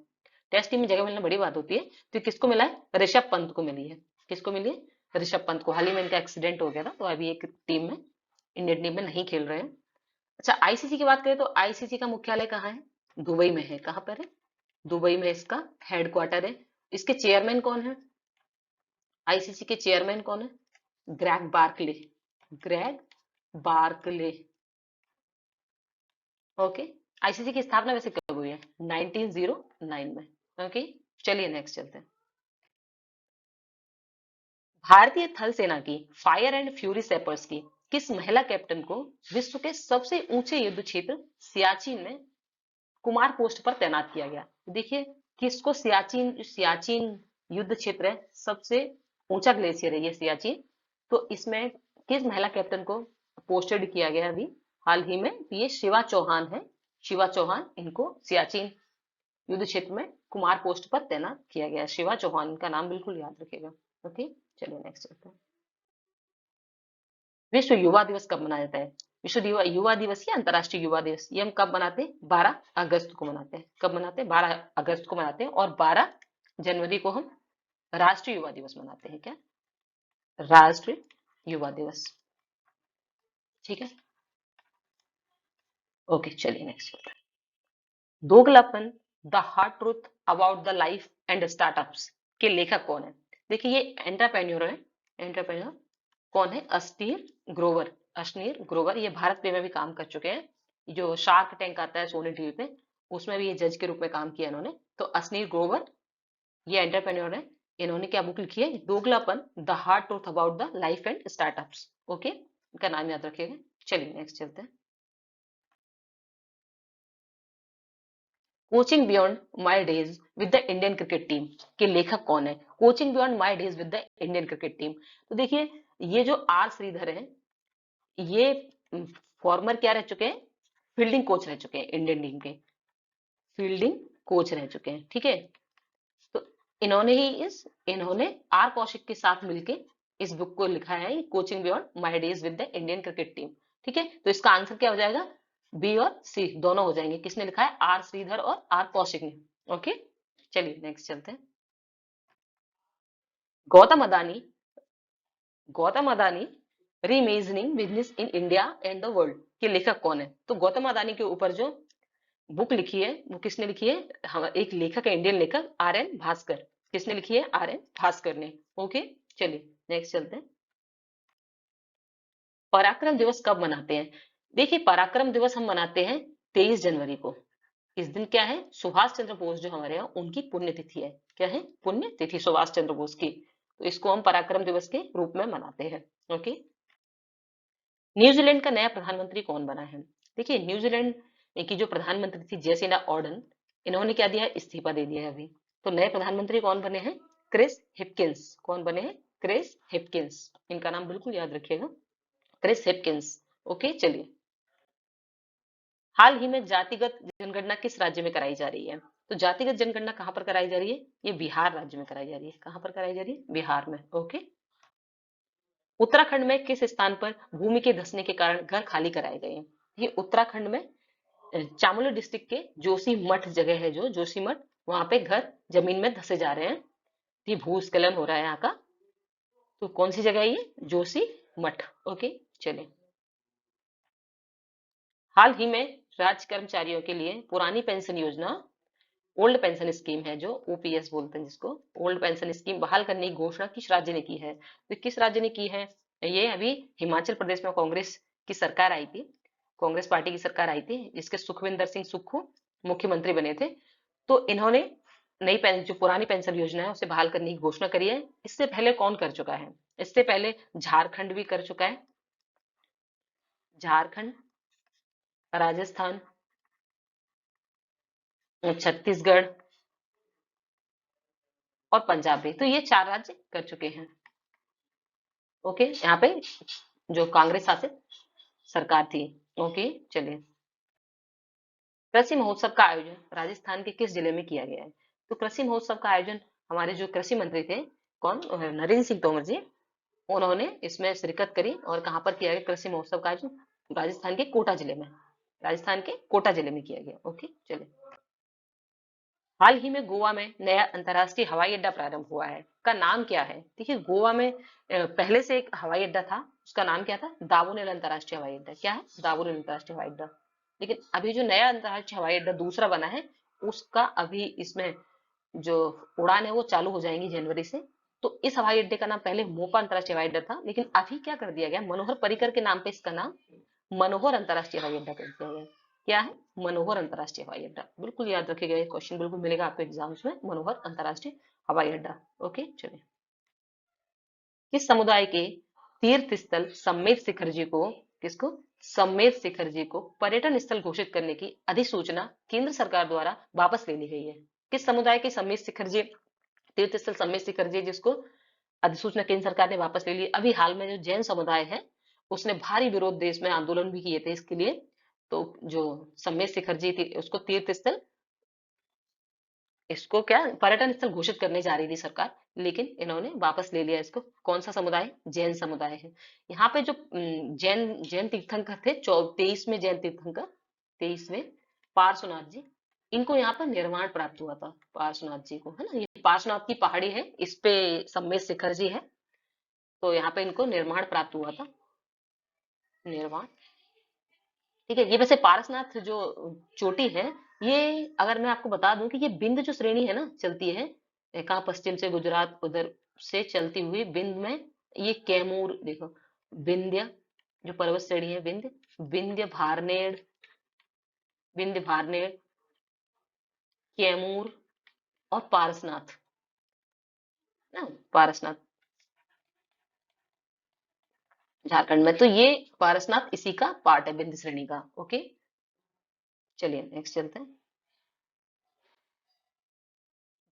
टेस्ट टीम में जगह मिलना बड़ी बात होती है। तो किसको मिला है? ऋषभ पंत को मिली है। किसको मिली है? ऋषभ पंत को। हाल ही में इनका एक्सीडेंट हो गया था, तो अभी एक टीम में, इंडियन टीम में नहीं खेल रहे हैं। अच्छा, आईसीसी की बात करें तो आईसीसी का मुख्यालय कहाँ है? दुबई में है। कहाँ पर है? दुबई में इसका हेडक्वार्टर है। इसके चेयरमैन कौन है? आईसीसी के चेयरमैन कौन है? Greg Barclay. Greg Barclay. Okay. ICC की स्थापना वैसे कब हुई है? 1909 में। ओके, चलिए नेक्स्ट चलते हैं। भारतीय थल सेना की फायर एंड फ्यूरी सेपर्स की किस महिला कैप्टन को विश्व के सबसे ऊंचे युद्ध क्षेत्र सियाचिन में कुमार पोस्ट पर तैनात किया गया? देखिए, किसको सियाचिन युद्ध क्षेत्र है, सबसे ऊंचा ग्लेशियर है ये सियाचिन। तो इसमें किस महिला कैप्टन को पोस्टेड किया गया अभी हाल ही में? ये शिवा चौहान है। शिवा चौहान, इनको सियाचिन युद्ध क्षेत्र में कुमार पोस्ट पर तैनात किया गया है। शिवा चौहान, इनका नाम बिल्कुल याद रखिएगा। ओके, चलिए नेक्स्ट चलते हैं। विश्व युवा दिवस कब मनाया जाता है? विश्व युवा दिवस या अंतर्राष्ट्रीय युवा दिवस, ये हम कब मनाते हैं? 12 अगस्त को मनाते हैं। कब मनाते हैं? 12 अगस्त को मनाते हैं। और 12 जनवरी को हम राष्ट्रीय युवा दिवस मनाते हैं। क्या? राष्ट्रीय युवा दिवस। ठीक है, ओके, चलिए नेक्स्ट चलते हैं। दोगलापन, the hard truth about the life and startups के लेखक कौन है? देखिए, ये एंटरप्रेन्योर है। एंटरप्रेन्योर कौन है? अश्नीर ग्रोवर। अश्नीर ग्रोवर, ये भारत पे में भी काम कर चुके हैं। जो शार्क टैंक आता है सोनी टीवी पे, उसमें भी ये जज के रूप में काम किया इन्होंने। तो अश्नीर ग्रोवर, ये एंटरप्रेन्योर है। इन्होंने क्या बुक लिखी है? दोगलापन, the hard truth about the life and startups. Okay, इनका नाम याद रखिएगा। चलिए नेक्स्ट चलते हैं। Coaching beyond my days with the Indian cricket team के लेखक कौन है? Coaching beyond my days with the Indian cricket team. तो देखिए, ये जो आर श्रीधर है, ये फॉर्मर क्या रह चुके हैं? फील्डिंग कोच रह चुके हैं इंडियन टीम के। फील्डिंग कोच रह चुके हैं। ठीक है, तो इन्होंने आर कौशिक के साथ मिलके इस बुक को लिखा है, coaching beyond my days with the Indian cricket team. ठीक है, तो इसका आंसर क्या हो जाएगा? बी और सी दोनों हो जाएंगे। किसने लिखा है? आर श्रीधर और आर कौशिक ने। ओके, चलिए नेक्स्ट चलते हैं। Gautam Adani Gautam Adani reimagining business in India and the world के लेखक कौन है? तो गौतम अदानी के ऊपर जो बुक लिखी है, वो किसने लिखी है? हम एक लेखक है, इंडियन लेखक आर एन भास्कर। किसने लिखी है? आर एन भास्कर ने। ओके, चलिए नेक्स्ट चलते हैं। पराक्रम दिवस कब मनाते हैं? देखिए, पराक्रम दिवस हम मनाते हैं 23 जनवरी को। इस दिन क्या है? सुभाष चंद्र बोस जो हमारे यहाँ, उनकी पुण्यतिथि है। क्या है? पुण्यतिथि सुभाष चंद्र बोस की। तो इसको हम पराक्रम दिवस के रूप में मनाते हैं। ओके। न्यूजीलैंड का नया प्रधानमंत्री कौन बना है? देखिए, न्यूजीलैंड की जो प्रधानमंत्री थी जेसिंडा ऑर्डन, इन्होंने क्या दिया है? इस्तीफा दे दिया है अभी। तो नए प्रधानमंत्री कौन बने हैं? Chris Hipkins. कौन बने हैं? Chris Hipkins. इनका नाम बिल्कुल याद रखिएगा, क्रिस हिपकिंस। ओके, चलिए। हाल ही में जातिगत जनगणना किस राज्य में कराई जा रही है? तो जातिगत जनगणना कहाँ पर कराई जा रही है? ये बिहार राज्य में कराई जा रही है। कहाँ पर कराई जा रही है? बिहार में। ओके। उत्तराखंड में किस स्थान पर भूमि के धंसने के कारण घर खाली कराए गए हैं? ये उत्तराखंड में चामोली डिस्ट्रिक्ट के जोशी मठ जगह है, जो जोशी मठ, वहां पे घर जमीन में धसे जा रहे हैं। ये भूस्खलन हो रहा है यहाँ का। तो कौन सी जगह है ये? जोशी मठ। ओके, चलिए। हाल ही में राज्य कर्मचारियों के लिए पुरानी पेंशन योजना, ओल्ड पेंशन स्कीम है, जो ओपीएस बोलते हैं जिसको, ओल्ड पेंशन स्कीम बहाल करने की घोषणा किस राज्य ने की है? तो किस राज्य ने की है? ये अभी हिमाचल प्रदेश में कांग्रेस की सरकार आई थी, कांग्रेस पार्टी की सरकार आई थी, जिसके सुखविंदर सिंह सुक्खू मुख्यमंत्री बने थे। तो इन्होंने जो पुरानी पेंशन योजना है उसे बहाल करने की घोषणा करी है। इससे पहले कौन कर चुका है? इससे पहले झारखंड भी कर चुका है। झारखंड, राजस्थान, छत्तीसगढ़ और पंजाब भी। तो ये 4 राज्य कर चुके हैं। ओके, यहाँ पे जो कांग्रेस शासित सरकार थी। ओके, चलिए। कृषि महोत्सव का आयोजन राजस्थान के किस जिले में किया गया है? तो कृषि महोत्सव का आयोजन हमारे जो कृषि मंत्री थे, कौन, नरेंद्र सिंह तोमर जी, उन्होंने इसमें शिरकत करी। और कहाँ पर किया गया कृषि महोत्सव का आयोजन? राजस्थान के कोटा जिले में, राजस्थान के कोटा जिले में किया गया। ओके चलिए। हाल ही में गोवा में नया अंतर्राष्ट्रीय हवाई अड्डा प्रारंभ हुआ है, का नाम क्या है? देखिए गोवा में पहले से एक हवाई अड्डा था, उसका नाम क्या था? दावोनेल अंतर्राष्ट्रीय हवाई अड्डा। क्या है? दावोनेल अंतर्राष्ट्रीय हवाई अड्डा। लेकिन अभी जो नया अंतर्राष्ट्रीय हवाई अड्डा दूसरा बना है, उसका अभी इसमें जो उड़ान है वो चालू हो जाएंगी जनवरी से। तो इस हवाई अड्डे का नाम पहले मोपा अंतर्राष्ट्रीय हवाई अड्डा था, लेकिन अभी क्या कर दिया गया, मनोहर पर्रिकर के नाम पे इसका नाम मनोहर अंतर्राष्ट्रीय हवाई अड्डा कर दिया गया। क्या है? मनोहर अंतर्राष्ट्रीय हवाई अड्डा। बिल्कुल याद रखिएगा, ये क्वेश्चन बिल्कुल मिलेगा आपको एग्जाम्स में, मनोहर अंतर्राष्ट्रीय हवाई अड्डा। ओके चलिए। किस समुदाय के तीर्थ स्थल सम्मेद शिखर जी को, किसको? सम्मेद शिखर जी को पर्यटन स्थल घोषित करने की अधिसूचना केंद्र सरकार द्वारा वापस ले ली गई है? किस समुदाय के सम्मेद शिखर जी, तीर्थ स्थल सम्मेद शिखर जी, जिसको अधिसूचना केंद्र सरकार ने वापस ले ली? अभी हाल में जो जैन समुदाय है, उसने भारी विरोध देश में आंदोलन भी किए थे इसके लिए। तो जो सम्मेद शिखर जी थी, उसको तीर्थ स्थल, इसको क्या पर्यटन स्थल घोषित करने जा रही थी सरकार, लेकिन इन्होंने वापस ले लिया इसको। कौन सा समुदाय? जैन समुदाय है। यहाँ पे जो जैन जैन तीर्थंकर थे, 23 में जैन तीर्थंकर, 23वें पार्श्वनाथ जी, इनको यहाँ पर निर्वाण प्राप्त हुआ था, पार्श्वनाथ जी को, है ना। ये पार्श्वनाथ की पहाड़ी है, इस पे सम्मेद शिखर जी है, तो यहाँ पे इनको निर्माण प्राप्त हुआ था, निर्वाण। ठीक है। ये वैसे पारसनाथ जो चोटी है, ये अगर मैं आपको बता दूं कि ये विंध्य जो श्रेणी है ना, चलती है कहाँ, पश्चिम से गुजरात उधर से चलती हुई विंध्य में, ये कैमूर देखो, विंध्य जो पर्वत श्रेणी है, विंध्य, विंध्य भारनेड़, विंध्य भारनेड़, कैमूर और पारसनाथ, ना, पारसनाथ झारखंड में। तो ये पारसनाथ इसी का पार्ट है, विंध्य श्रेणी का। ओके चलिए नेक्स्ट चलते हैं।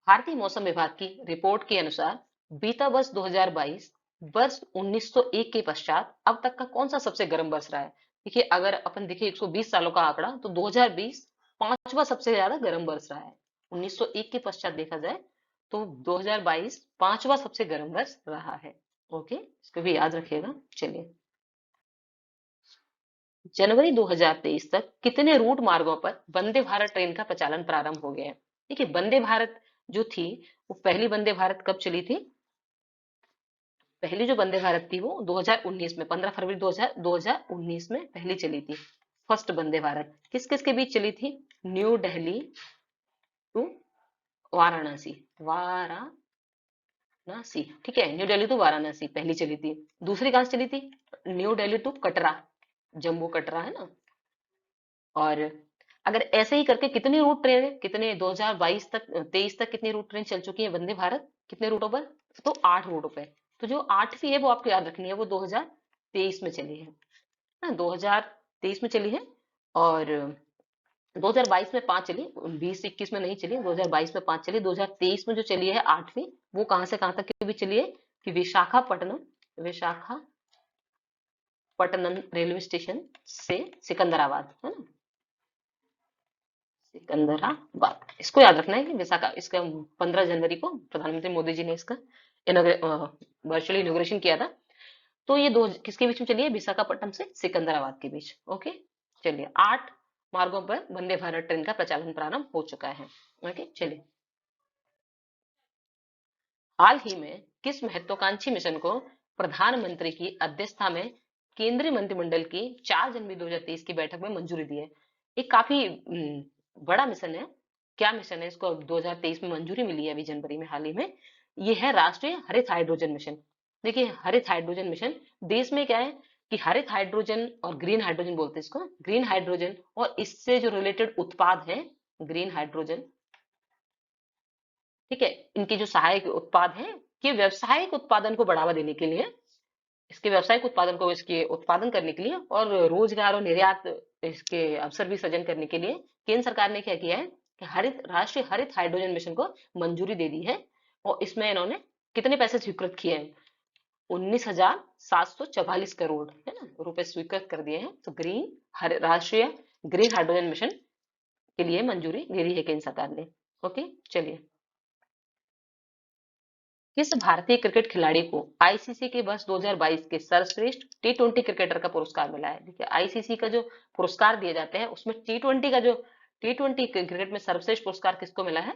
भारतीय मौसम विभाग की रिपोर्ट के अनुसार बीता वर्ष 2022 वर्ष 1901 के पश्चात अब तक का कौन सा सबसे गर्म वर्ष रहा है? देखिए अगर अपन देखिए 120 सालों का आंकड़ा, तो 2020 पांचवा सबसे ज्यादा गर्म वर्ष रहा है। 1901 के पश्चात देखा जाए तो 2022 पांचवा सबसे गर्म वर्ष रहा है। ओके इसको भी याद रखिएगा। चलिए, जनवरी 2023 तक कितने रूट मार्गों पर वंदे भारत ट्रेन का प्रचालन प्रारंभ हो गया है? देखिए वंदे भारत जो थी, वो पहली वंदे भारत कब चली थी? पहली जो वंदे भारत थी वो 2019 में, 15 फरवरी 2019 में पहली चली थी, फर्स्ट वंदे भारत। किस किस के बीच चली थी? न्यू दिल्ली टू वाराणसी, वाराणसी, ठीक है, न्यू दिल्ली टू वाराणसी पहली चली थी। दूसरी कहां से चली थी? न्यू दिल्ली टू कटरा, जम्मू कटरा, है ना। और अगर ऐसे ही करके कितनी रूट ट्रेन है, कितने 2022 तक 23 तक कितनी रूट ट्रेन चल चुकी है वंदे भारत, कितने रूटों पर? तो 8 रूटों पे। तो जो आठवीं है वो आपको याद रखनी है, वो 2023 में चली है ना, 2023 में चली है। और 2022 में 5 चली, 20-21 में नहीं चली, 2022 में 5 चली, 2023 में जो चली है आठवीं, वो कहां से कहां तक की भी चली है कि विशाखापट्टनम, विशाखापट्टनम रेलवे स्टेशन से सिकंदराबाद, है ना, सिकंदराबाद। इसको याद रखना है कि विशाखा, इसका 15 जनवरी को प्रधानमंत्री मोदी जी ने इसका वर्चुअली इनोग्रेशन किया था। तो ये दो किसके बीच में चली है? विशाखापट्टनम से सिकंदराबाद के बीच। ओके चलिए, 8 मार्गों पर वंदे भारत ट्रेन का प्रचालन प्रारंभ हो चुका है। ओके चलिए। हाल ही में किस महत्वाकांक्षी मिशन को प्रधानमंत्री की अध्यक्षता में केंद्रीय मंत्रिमंडल की 4 जनवरी 2023 की बैठक में मंजूरी दी है? एक काफी बड़ा मिशन है। क्या मिशन है? इसको 2023 में मंजूरी मिली है अभी जनवरी में, हाल ही में। ये है राष्ट्रीय हरित हाइड्रोजन मिशन। देखिए हरित हाइड्रोजन मिशन, देश में क्या है कि हरित हाइड्रोजन और ग्रीन हाइड्रोजन बोलते हैं इसको, ग्रीन हाइड्रोजन और इससे जो रिलेटेड उत्पाद है, ग्रीन हाइड्रोजन, ठीक है, इनके जो सहायक उत्पाद हैं, कि व्यावसायिक उत्पादन को बढ़ावा देने के लिए, इसके व्यावसायिक उत्पादन को, इसके उत्पादन करने के लिए और रोजगार और निर्यात इसके अवसर भी सृजन करने के लिए केंद्र सरकार ने क्या किया है कि राष्ट्रीय हरित हाइड्रोजन मिशन को मंजूरी दे दी है। और इसमें इन्होंने कितने पैसे स्वीकृत किए हैं? 19,744 करोड़, है ना, रुपए स्वीकृत कर दिए हैं। तो राष्ट्रीय ग्रीन हाइड्रोजन मिशन के लिए मंजूरी दे दी है केंद्र सरकार ने। ओके चलिए। किस भारतीय क्रिकेट खिलाड़ी को आईसीसी के वर्ष 2022 के सर्वश्रेष्ठ टी20 क्रिकेटर का पुरस्कार मिला है? देखिए आईसीसी का जो पुरस्कार दिए जाते हैं उसमें टी20 का जो टी20 क्रिकेट में सर्वश्रेष्ठ पुरस्कार किसको मिला है?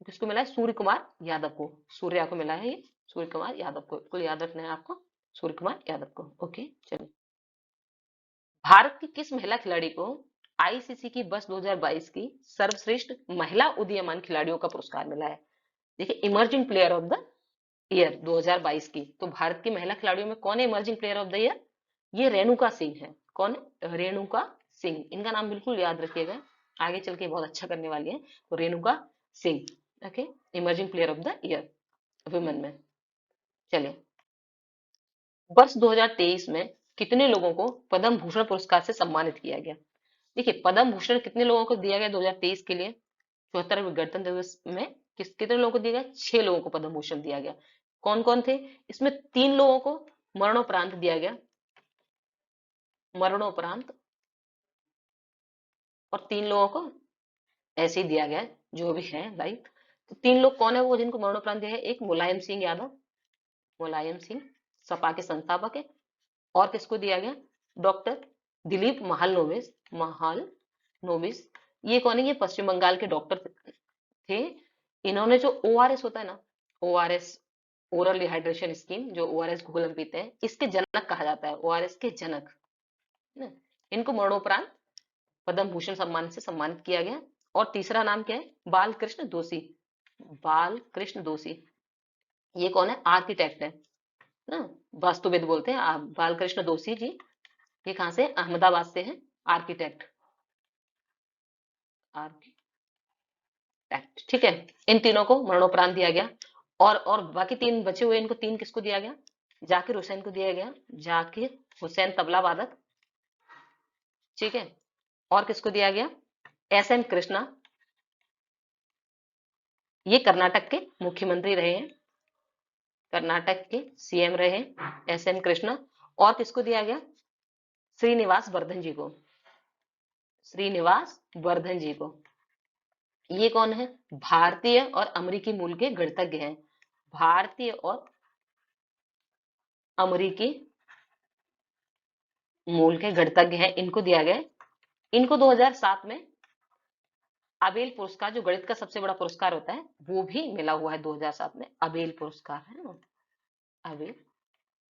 किसको मिला है? सूर्य कुमार यादव को। सूर्या को मिला है ये, सूर्य कुमार यादव को। बिल्कुल याद रखना है आपको, सूर्य कुमार यादव को। ओके चलिए, भारत की किस महिला खिलाड़ी को आईसीसी की वर्ष 2022 की सर्वश्रेष्ठ महिला उदीयमान खिलाड़ियों का पुरस्कार मिला है? देखिए emerging player of the year 2022 की, तो भारत की महिला खिलाड़ियों में कौन है emerging player of the year? ये रेणुका सिंह है। कौन है? रेणुका सिंह। इनका नाम बिल्कुल याद रखिएगा, आगे चल के बहुत अच्छा करने वाली है। तो Renuka Singh, okay, emerging player of the year women में। चलिए, वर्ष 2023 में कितने लोगों को पद्म भूषण पुरस्कार से सम्मानित किया गया? देखिए पद्म भूषण कितने लोगों को दिया गया 2023 के लिए? 74वें गणतंत्र दिवस में कितने लोगों को दिया गया? 6 लोगों को पद्म भूषण दिया गया। कौन कौन थे इसमें? 3 लोगों को मरणोपरांत दिया गया, मरणोपरांत, और 3 लोगों को ऐसे ही दिया गया, जो भी है राइट। तो 3 लोग कौन है वो जिनको मरणोपरांत दिया है? एक मुलायम सिंह यादव, मुलायम सिंह सपा के संस्थापक है। और किसको दिया गया? डॉक्टर दिलीप महालनोबिस, महालनोबिस। ये कौन है? ये पश्चिम बंगाल के डॉक्टर थे। इन्होंने जो ओआरएस होता है ना, ओआरएस, ओरल डिहाइड्रेशन स्कीम, जो ओआरएस घोल हम पीते हैं, इसके जनक कहा जाता है, ओआरएस के जनक है ना। इनको मरणोपरांत पद्म भूषण सम्मान से सम्मानित किया गया। और तीसरा नाम क्या है? बालकृष्ण दोषी, बालकृष्ण दोषी। ये कौन है? आर्किटेक्ट है ना, वास्तुविद बोलते हैं बालकृष्ण दोषी जी। ये कहां से? अहमदाबाद से है, आर्किटेक्ट, आर्किटेक्ट, ठीक है। इन तीनों को मरणोपरांत दिया गया। और बाकी 3 बचे हुए, इनको 3 किसको दिया गया? जाकिर हुसैन को दिया गया, जाकिर हुसैन तबला वादक, ठीक है। और किसको दिया गया? एस एम कृष्णा, ये कर्नाटक के मुख्यमंत्री रहे हैं, कर्नाटक के सीएम रहे एस एम कृष्णा। और किसको दिया गया? श्रीनिवास वर्धन जी को, श्रीनिवास वर्धन जी को। ये कौन है? भारतीय और अमेरिकी मूल के गणितज्ञ हैं, भारतीय और अमेरिकी मूल के गणितज्ञ हैं, इनको दिया गया। इनको 2007 में अबेल पुरस्कार, जो गणित का सबसे बड़ा पुरस्कार होता है, वो भी मिला हुआ है 2007 में। अबेल पुरस्कार है ना, अबेल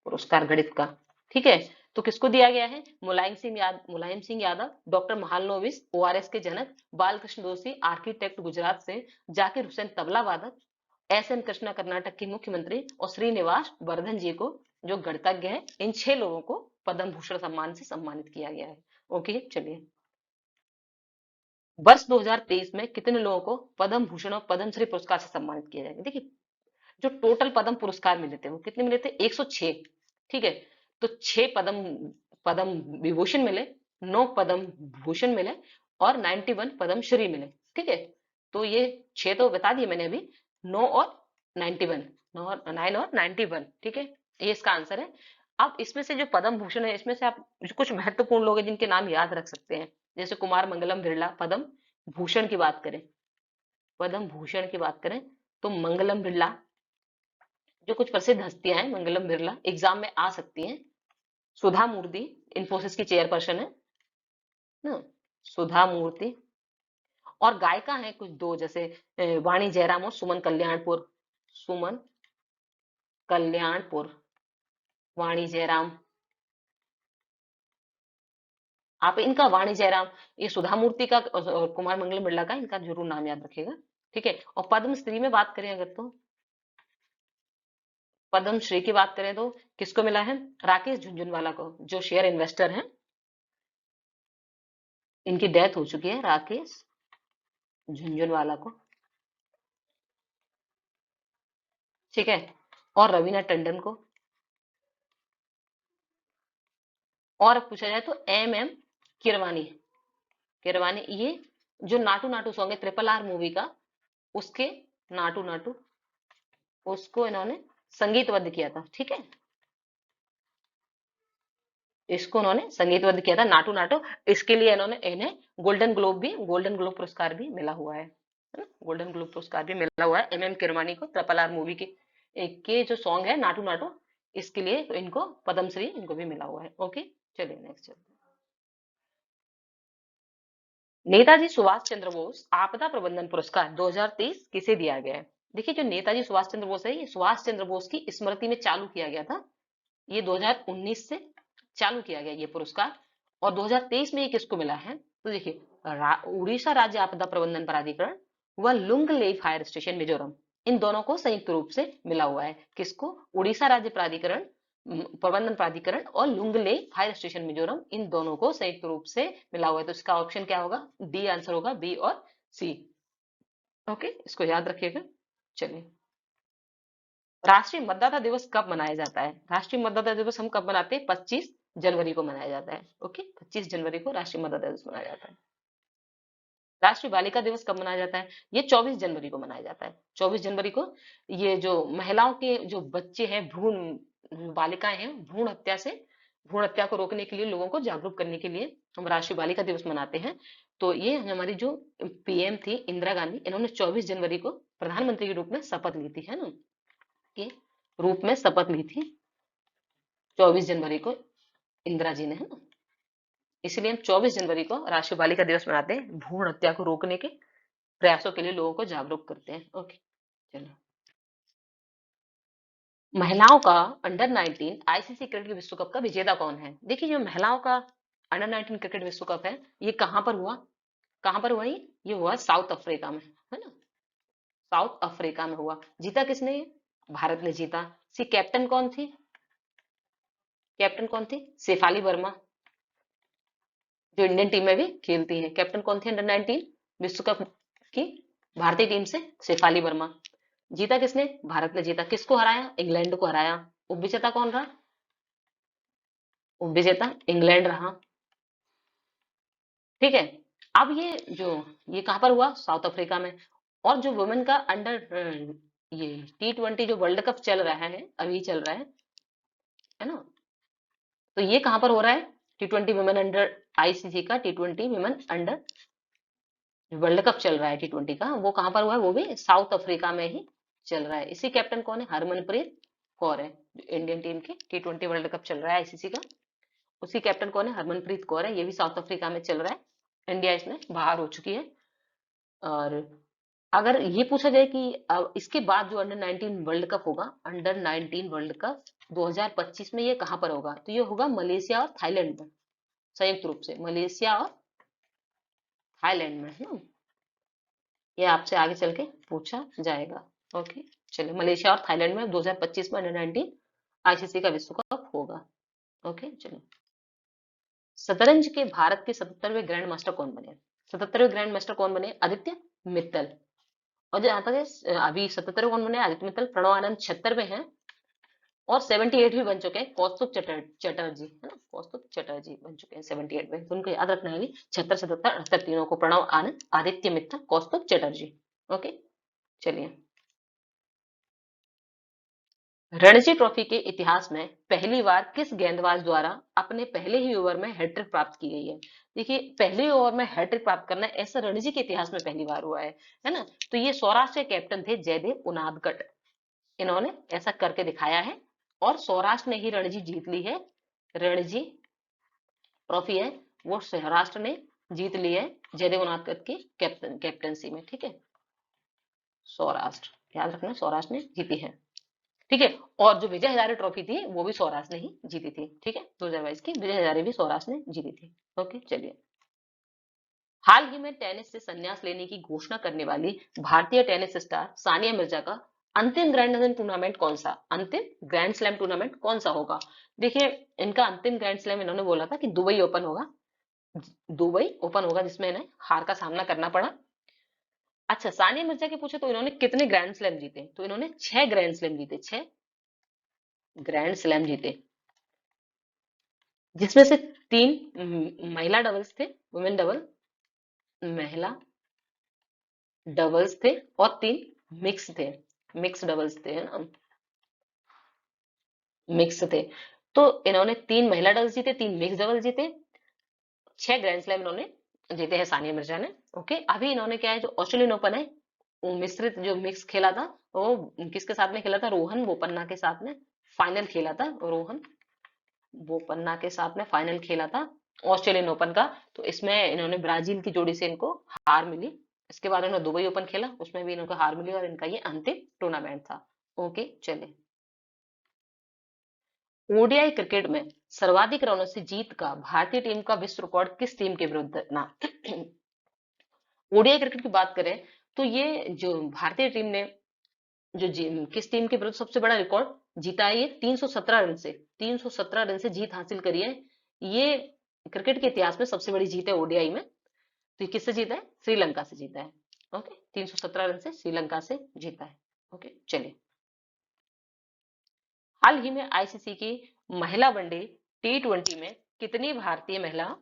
पुरस्कार गणित का, ठीक है। तो किसको दिया गया है? मुलायम सिंह यादव, डॉक्टर महालनोबिस ओआरएस के जनक, बालकृष्ण दोषी आर्किटेक्ट गुजरात से, जाकिर हुसैन तबला वादक, एस एन कृष्णा कर्नाटक के मुख्यमंत्री, और श्रीनिवास वर्धन जी को जो गणितज्ञ है। इन 6 लोगों को पद्म भूषण सम्मान से सम्मानित किया गया है। ओके चलिए, वर्ष 2023 में कितने लोगों को पद्म भूषण और पद्मश्री पुरस्कार से सम्मानित किया जाएगा? देखिए जो टोटल पद्म पुरस्कार मिले थे वो कितने मिले थे? 106, ठीक है। तो 6 पद्म पद्म विभूषण मिले, 9 पद्म भूषण मिले, और 91 पद्मश्री मिले, ठीक है। तो ये 6 तो बता दिए मैंने अभी, 9 और 91, 9 और 9 और 91, ठीक है। ये इसका आंसर है। अब इसमें से जो पद्म भूषण है, इसमें से आप कुछ महत्वपूर्ण लोग हैं जिनके नाम याद रख सकते हैं, जैसे कुमार मंगलम बिरला। पद्म भूषण की बात करें, पद्म भूषण की बात करें तो मंगलम बिरला, जो कुछ प्रसिद्ध हस्तियां हैं मंगलम बिरला, एग्जाम में आ सकती हैं। सुधा मूर्ति, इन्फोसिस की चेयरपर्सन है ना, सुधा मूर्ति। और गायिका हैं कुछ 2, जैसे वाणी जयराम और सुमन कल्याणपुर, सुमन कल्याणपुर, वाणी जयराम। आप इनका, वाणी जयराम, ये सुधा मूर्ति का और कुमार मंगलम बिरला का, इनका जरूर नाम याद रखिएगा, ठीक है। और पद्मश्री में बात करें अगर, तो पद्मश्री की बात करें तो किसको मिला है? राकेश झुनझुनवाला को, जो शेयर इन्वेस्टर हैं। इनकी डेथ हो चुकी है, राकेश झुनझुनवाला को, ठीक है। और रवीना टंडन को। और पूछा जाए तो एम किरवानी, किरवानी, ये जो नाटू नाटू सॉन्ग है RRR मूवी का, उसके नाटू नाटू, उसको इन्होंने संगीतबद्ध किया था, ठीक है। इसको उन्होंने संगीतबद्ध किया था, नाटू नाटू। इसके लिए इन्होंने, इन्हें गोल्डन ग्लोब पुरस्कार भी मिला हुआ है ना? गोल्डन ग्लोब पुरस्कार भी मिला हुआ है एम किरवानी को, RRR मूवी के एक के जो सॉन्ग है नाटू नाटू, इसके लिए तो इनको पद्मश्री इनको भी मिला हुआ है। ओके, चलिए नेक्स्ट चलते हैं। नेताजी सुभाष चंद्र बोस आपदा प्रबंधन पुरस्कार 2023 किसे दिया गया है? देखिए, जो नेताजी सुभाष चंद्र बोस है, ये सुभाष चंद्र बोस की स्मृति में चालू किया गया था। ये 2019 से चालू किया गया ये पुरस्कार, और 2023 में ये किसको मिला है? तो देखिए, उड़ीसा राज्य आपदा प्रबंधन प्राधिकरण व लुंग लेक फायर स्टेशन मिजोरम, इन दोनों को संयुक्त रूप से मिला हुआ है। किसको? उड़ीसा राज्य प्राधिकरण, प्रबंधन प्राधिकरण और लुंगले फायर स्टेशन मिजोरम, इन दोनों को संयुक्त रूप से मिला हुआ है। तो इसका ऑप्शन क्या होगा? डी आंसर होगा, बी और सी। ओके, इसको याद रखिएगा। चलिए, राष्ट्रीय मतदाता दिवस कब मनाया जाता है? राष्ट्रीय मतदाता दिवस हम कब मनाते हैं? 25 जनवरी को मनाया जाता है। ओके, 25 जनवरी को राष्ट्रीय मतदाता दिवस मनाया जाता है। राष्ट्रीय बालिका दिवस कब मनाया जाता है? ये 24 जनवरी को मनाया जाता है। 24 जनवरी को ये जो महिलाओं के जो बच्चे हैं, भ्रूण बालिकाएं हैं, भ्रूण हत्या को रोकने के लिए, लोगों को जागरूक करने के लिए हम राष्ट्रीय बालिका दिवस मनाते हैं। तो ये हमारी जो पीएम थी इंदिरा गांधी, इन्होंने 24 जनवरी को प्रधानमंत्री के रूप में शपथ ली थी, है ना, के रूप में शपथ ली थी 24 जनवरी को इंदिरा जी ने, है ना। इसलिए हम 24 जनवरी को राष्ट्रीय बालिका दिवस मनाते हैं, भ्रूण हत्या को रोकने के प्रयासों के लिए लोगों को जागरूक करते हैं। ओके, चलो, महिलाओं का अंडर 19 आईसीसी क्रिकेट विश्व कप का विजेता कौन है? देखिए, जो महिलाओं का अंडर 19 क्रिकेट विश्व कप है, ये कहां पर हुआ? कहां पर हुआ? ये हुआ साउथ अफ्रीका में, है ना। साउथ अफ्रीका में हुआ। जीता किसने? भारत ने जीता। सी कैप्टन कौन थी? कैप्टन कौन थी? शेफाली वर्मा, जो इंडियन टीम में भी खेलती है। कैप्टन कौन थी अंडर 19 विश्व कप की भारतीय टीम से? शेफाली वर्मा। जीता किसने? भारत ने जीता। किसको हराया? इंग्लैंड को हराया। उपविजेता कौन रहा? उपविजेता इंग्लैंड रहा। ठीक है। अब ये कहां पर हुआ? साउथ अफ्रीका में। और जो वुमेन का अंडर ये T20 जो वर्ल्ड कप चल रहा है, अभी चल रहा है ना, तो ये कहां पर हो रहा है? T20 वुमेन अंडर, आईसीसी का T20 women under world cup चल रहा है T20 का, वो कहां पर हुआ है? वो भी साउथ अफ्रीका में ही चल रहा है। इसी कैप्टन कौन है? हरमनप्रीत कौर है। इंडियन टीम की T20 वर्ल्ड कप चल रहा है आईसीसी का, उसी कैप्टन कौन है? हरमनप्रीत कौर है। ये भी साउथ अफ्रीका में चल रहा है। इंडिया इसमें बाहर हो चुकी है। और अगर ये पूछा जाए कि इसके बाद जो अंडर 19 वर्ल्ड कप होगा, अंडर 19 वर्ल्ड कप 2025 में, ये कहां पर होगा? तो ये होगा मलेशिया और थाईलैंड में, संयुक्त रूप से मलेशिया और थाईलैंड में, है ना। ये आपसे आगे चल के पूछा जाएगा। ओके, चलिए, मलेशिया और थाईलैंड में 2025 में अंडर 19 आईसीसी का विश्व कप होगा। ओके, चलिए, शतरंज के भारत के 77वें ग्रैंड मास्टर कौन बने? 77वें ग्रैंड मास्टर कौन बने? आदित्य मित्तल। और जो आता है अभी 77वें कौन बने? आदित्य मित्तल। प्रणव आनंद 76वें हैं, और 78 भी बन चुके हैं कौस्तुभ चटर्जी, है ना, कौस्तुभ चटर्जी बन चुके हैं 78 में। तो उनको याद रखना है, 76, 77, 78 तीनों को, प्रणव आनंद, आदित्य मित्तल, कौस्तुभ चटर्जी। ओके, चलिए, रणजी ट्रॉफी के इतिहास में पहली बार किस गेंदबाज द्वारा अपने पहले ही ओवर में हैट्रिक प्राप्त की गई है? देखिए, पहले ओवर में हैट्रिक प्राप्त करना ऐसा रणजी के इतिहास में पहली बार हुआ है ना। तो ये सौराष्ट्र के कैप्टन थे जयदेव उनादकट, इन्होंने ऐसा करके दिखाया है, और सौराष्ट्र ने ही रणजी जीत ली है। रणजी ट्रॉफी है वो सौराष्ट्र ने जीत ली है, जयदेव उनादकट की कैप्टनसी में। ठीक है, सौराष्ट्र, याद रखना, सौराष्ट्र ने जीती है। ठीक है, और जो विजय हजारे ट्रॉफी थी वो भी सौराष्ट्र ने ही जीती थी। ठीक है, 2022 की विजय हजारे भी सौराष्ट्र ने जीती थी। ओके, चलिए, हाल ही में टेनिस से संन्यास लेने की घोषणा करने वाली भारतीय टेनिस स्टार सानिया मिर्जा का अंतिम ग्रैंड स्लैम टूर्नामेंट कौन सा? अंतिम ग्रैंड स्लैम टूर्नामेंट कौन सा होगा? देखिए, इनका अंतिम ग्रैंड स्लैम इन्होंने बोला था कि दुबई ओपन होगा। दुबई ओपन होगा, जिसमें इन्हें हार का सामना करना पड़ा। अच्छा, सानिया मिर्जा के पूछे तो इन्होंने कितने ग्रैंड स्लैम जीते? तो इन्होंने 6 ग्रैंड स्लैम जीते, 6 ग्रैंड स्लैम जीते, जिसमें से 3 महिला डबल्स थे, वुमेन डबल, महिला डबल्स थे, और 3 मिक्स थे, मिक्स डबल्स थे, है ना, मिक्स थे। तो इन्होंने 3 महिला डबल्स जीते, 3 मिक्स डबल जीते, 6 ग्रैंड स्लैम इन्होंने जीते हैं सानिया मिर्जा ने। ओके, अभी इन्होंने क्या है, जो ऑस्ट्रेलियन ओपन है वो मिश्रित जो मिक्स खेला था वो किसके साथ में खेला था? रोहन बोपन्ना के साथ में फाइनल खेला था। रोहन बोपन्ना के साथ में फाइनल खेला था ऑस्ट्रेलियन ओपन का। तो इसमें इन्होंने ब्राजील की जोड़ी से इनको हार मिली। इसके बाद इन्होंने दुबई ओपन खेला, उसमें भी इनको हार मिली और इनका ये अंतिम टूर्नामेंट था। ओके चले। ओडीआई क्रिकेट में सर्वाधिक रनों से जीत का भारतीय टीम का विश्व रिकॉर्ड किस टीम के विरुद्ध ना? ओडीआई क्रिकेट की बात करें तो ये जो भारतीय टीम ने किस टीम के विरुद्ध सबसे बड़ा रिकॉर्ड जीता है? ये 317 रन से 317 रन से जीत हासिल करी है। ये क्रिकेट के इतिहास में सबसे बड़ी जीत है ओडीआई में। तो ये किससे जीता है? श्रीलंका से जीता है। ओके, 317 रन से श्रीलंका से जीता है। ओके चलिए। हाल ही में आईसीसी की महिला वनडे T20 में कितनी भारतीय महिला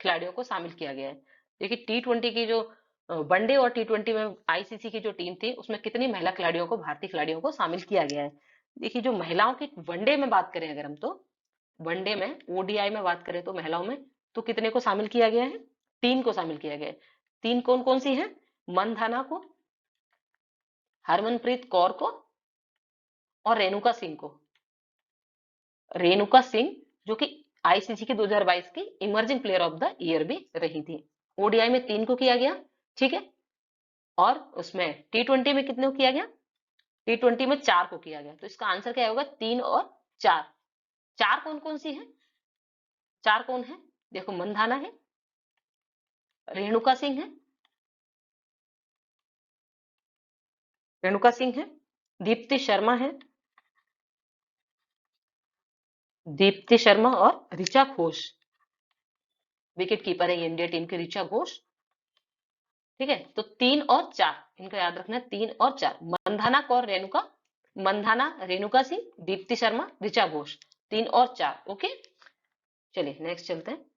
खिलाड़ियों को शामिल किया गया है? देखिए T20 की जो वनडे और T20 में आईसीसी की जो टीम थी उसमें कितनी महिला खिलाड़ियों को, भारतीय खिलाड़ियों को शामिल किया गया है? देखिए जो महिलाओं की वनडे में बात करें अगर हम, तो वनडे में ओडीआई में बात करें तो महिलाओं में तो कितने को शामिल किया गया है? 3 को शामिल किया गया है। 3 कौन कौन सी है? मंधाना को, हरमनप्रीत कौर को और रेणुका सिंह को। रेणुका सिंह जो कि आईसीसी की 2022 की emerging player of the year भी रही थी। ओडीआई में 3 को किया गया, ठीक है। और उसमें T20 में कितने को किया गया? T20 में 4 को किया गया। तो इसका आंसर क्या होगा? 3 और 4। 4 कौन कौन सी है? 4 कौन है? देखो मंधाना है, रेणुका सिंह है, रेणुका सिंह है, दीप्ति शर्मा है, दीप्ति शर्मा और ऋचा घोष। विकेट कीपर है इंडिया टीम की ऋचा घोष, ठीक है। तो 3 और 4 इनको याद रखना है, 3 और 4। मंधाना कौर रेणुका, मंधाना रेणुका सिंह, दीप्ति शर्मा, ऋचा घोष, 3 और 4। ओके चलिए नेक्स्ट चलते हैं।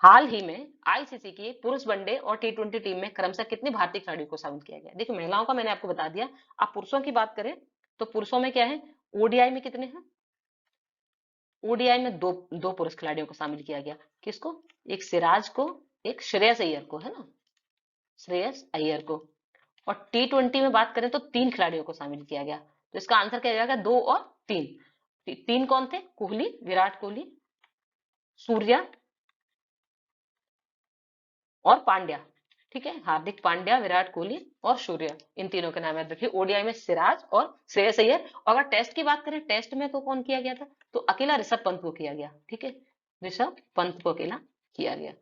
हाल ही में आईसीसी की पुरुष वनडे और T20 टीम में क्रमशः कितने भारतीय खिलाड़ियों को शामिल किया गया? देखिए महिलाओं का मैंने आपको बता दिया। अब पुरुषों की बात करें तो पुरुषों में क्या है? ओडीआई में कितने हैं? ओडीआई में दो पुरुष खिलाड़ियों को शामिल किया गया। किसको? एक सिराज को, एक श्रेयस अय्यर को, है ना, श्रेयस अय्यर को। और T20 में बात करें तो 3 खिलाड़ियों को शामिल किया गया। तो इसका आंसर क्या जाएगा? 2 और 3। 3 कौन थे? कोहली, विराट कोहली, सूर्या और पांड्या, ठीक है। हार्दिक पांड्या, विराट कोहली और सूर्या, इन तीनों के नाम याद रखिए। ओडीआई में सिराज और श्रेयस अय्यर। अगर टेस्ट की बात करें, टेस्ट में तो कौन किया गया था? तो अकेला ऋषभ पंत को किया गया, ठीक है। ऋषभ पंत को अकेला किया गया।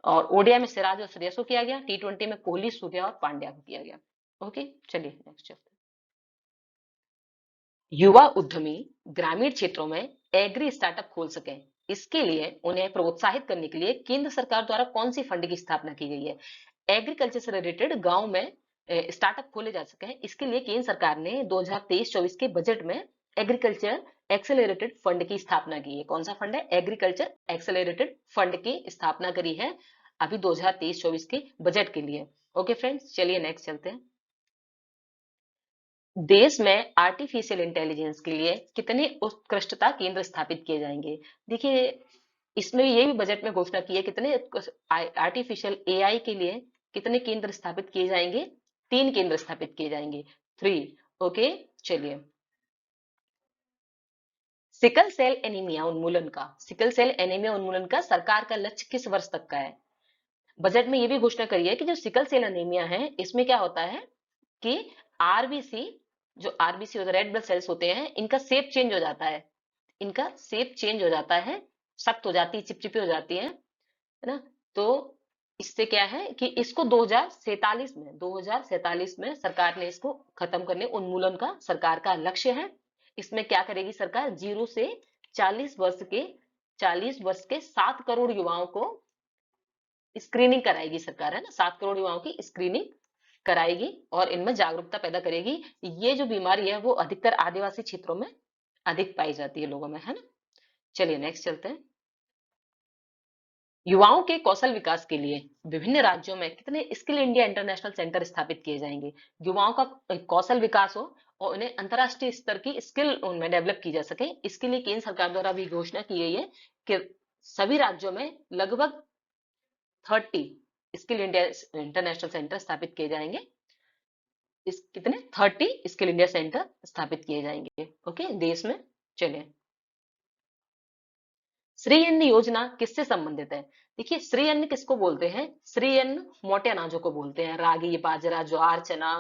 और ओडीआई में सिराज और श्रेयस को किया गया। T20 में कोहली, सूर्या और पांड्या को किया गया। ओके चलिए नेक्स्ट चलते हैं। युवा उद्यमी ग्रामीण क्षेत्रों में एग्री स्टार्टअप खोल सकें, इसके लिए उन्हें प्रोत्साहित करने के लिए केंद्र सरकार द्वारा कौन सी फंड की स्थापना की गई है? एग्रीकल्चर से रिलेटेड गांव में स्टार्टअप खोले जा सके, इसके लिए केंद्र सरकार ने 2023-24 के बजट में एग्रीकल्चर एक्सेलरेटेड फंड की स्थापना की है। कौन सा फंड है? एग्रीकल्चर एक्सेलरेटेड फंड की स्थापना करी है अभी 2023-24 के बजट के लिए। ओके फ्रेंड्स चलिए नेक्स्ट चलते हैं। देश में आर्टिफिशियल इंटेलिजेंस के लिए कितने उत्कृष्टता केंद्र स्थापित किए जाएंगे? देखिए इसमें ये भी बजट में घोषणा की है कितने आर्टिफिशियल एआई के लिए कितने केंद्र स्थापित किए जाएंगे? 3 केंद्र स्थापित किए जाएंगे, 3। ओके चलिए। सिकल सेल एनीमिया उन्मूलन का सरकार का लक्ष्य किस वर्ष तक का है? बजट में ये भी घोषणा करी है कि जो सिकल सेल एनीमिया है इसमें क्या होता है कि आरबीसी, जो आरबीसी होता है, रेड ब्लड सेल्स होते हैं, इनका शेप चेंज हो जाता है। इनका शेप चेंज हो जाता है, सख्त हो जाती है, चिपचिपी हो जाती है ना। तो इससे क्या है कि इसको 2047 में सरकार ने इसको खत्म करने, उन्मूलन का सरकार का लक्ष्य है। इसमें क्या करेगी सरकार? 0 से 40 वर्ष के 7 करोड़ युवाओं को स्क्रीनिंग कराएगी सरकार, है ना। 7 करोड़ युवाओं की स्क्रीनिंग कराएगी और इनमें जागरूकता पैदा करेगी। ये जो बीमारी है वो अधिकतर आदिवासी क्षेत्रों में अधिक पाई जाती है लोगों में, है ना। चलिए नेक्स्ट चलते हैं। युवाओं के कौशल विकास के लिए विभिन्न राज्यों में कितने स्किल इंडिया इंटरनेशनल सेंटर स्थापित किए जाएंगे? युवाओं का कौशल विकास हो और उन्हें अंतरराष्ट्रीय स्तर की स्किल उनमें डेवलप की जा सके, इसके लिए केंद्र सरकार द्वारा भी घोषणा की गई है कि सभी राज्यों में लगभग 30 स्किल इंडिया इंटरनेशनल सेंटर स्थापित किए जाएंगे। इस कितने 30 स्किल इंडिया सेंटर स्थापित किए जाएंगे, ओके, देश में। चलिए, श्री अन्न योजना किससे संबंधित है? देखिए, श्री अन्न किसको बोलते हैं? श्री अन्न मोटे अनाजों को बोलते हैं, रागी, बाजरा, ज्वार, चना,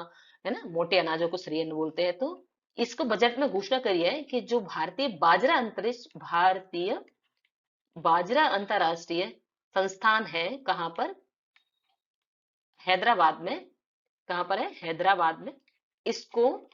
है ना, मोटे अनाजों को श्री अन्न बोलते हैं। तो इसको बजट में घोषणा करी है कि जो भारतीय बाजरा अंतरराष्ट्रीय संस्थान है, कहाँ पर? हैदराबाद में। कहाँ पर है? हैदराबाद में। इसको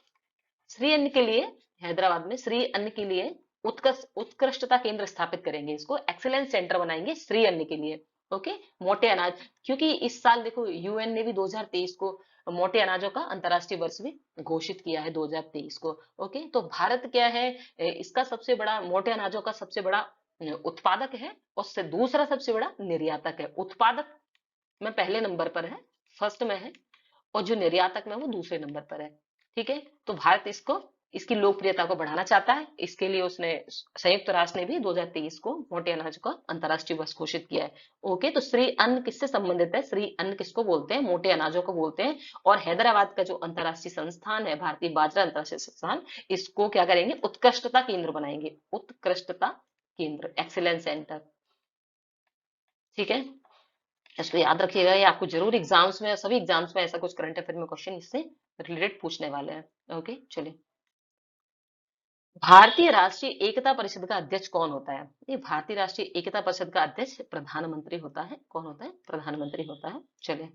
श्री अन्न के लिए, हैदराबाद में श्री अन्न के लिए उत्कृष्टता केंद्र स्थापित करेंगे, इसको एक्सीलेंस सेंटर बनाएंगे श्री अन्न के लिए। ओके, मोटे अनाज, क्योंकि इस साल देखो यूएन ने भी 2023 को मोटे अनाजों का अंतर्राष्ट्रीय वर्ष भी घोषित किया है 2023 को। ओके, तो भारत क्या है, इसका सबसे बड़ा, मोटे अनाजों का सबसे बड़ा उत्पादक है, और से दूसरा सबसे बड़ा निर्यातक है। उत्पादक में पहले नंबर पर है, फर्स्ट में है, और जो निर्यातक में वो दूसरे नंबर पर है। ठीक है, तो भारत इसकी लोकप्रियता को बढ़ाना चाहता है, इसके लिए उसने, संयुक्त राष्ट्र ने भी 2023 को मोटे अनाज का अंतर्राष्ट्रीय वर्ष घोषित किया है। ओके, तो श्री अन्न किससे संबंधित है? श्री अन्न किसको बोलते हैं? मोटे अनाजों को बोलते हैं। और हैदराबाद का जो अंतर्राष्ट्रीय संस्थान है, भारतीय बाजरा अंतर्राष्ट्रीय संस्थान, इसको क्या करेंगे? उत्कृष्टता केंद्र बनाएंगे, उत्कृष्टता केंद्र, एक्सीलेंस सेंटर। ठीक है, इसको याद रखिएगा, ये आपको जरूर एग्जाम्स में, सभी एग्जाम्स में ऐसा कुछ करंट अफेयर में क्वेश्चन इससे रिलेटेड पूछने वाले हैं। ओके, चलिए, भारतीय राष्ट्रीय एकता परिषद का अध्यक्ष कौन होता है? ये भारतीय राष्ट्रीय एकता परिषद का अध्यक्ष प्रधानमंत्री होता है। कौन होता है? प्रधानमंत्री होता है। चलिए,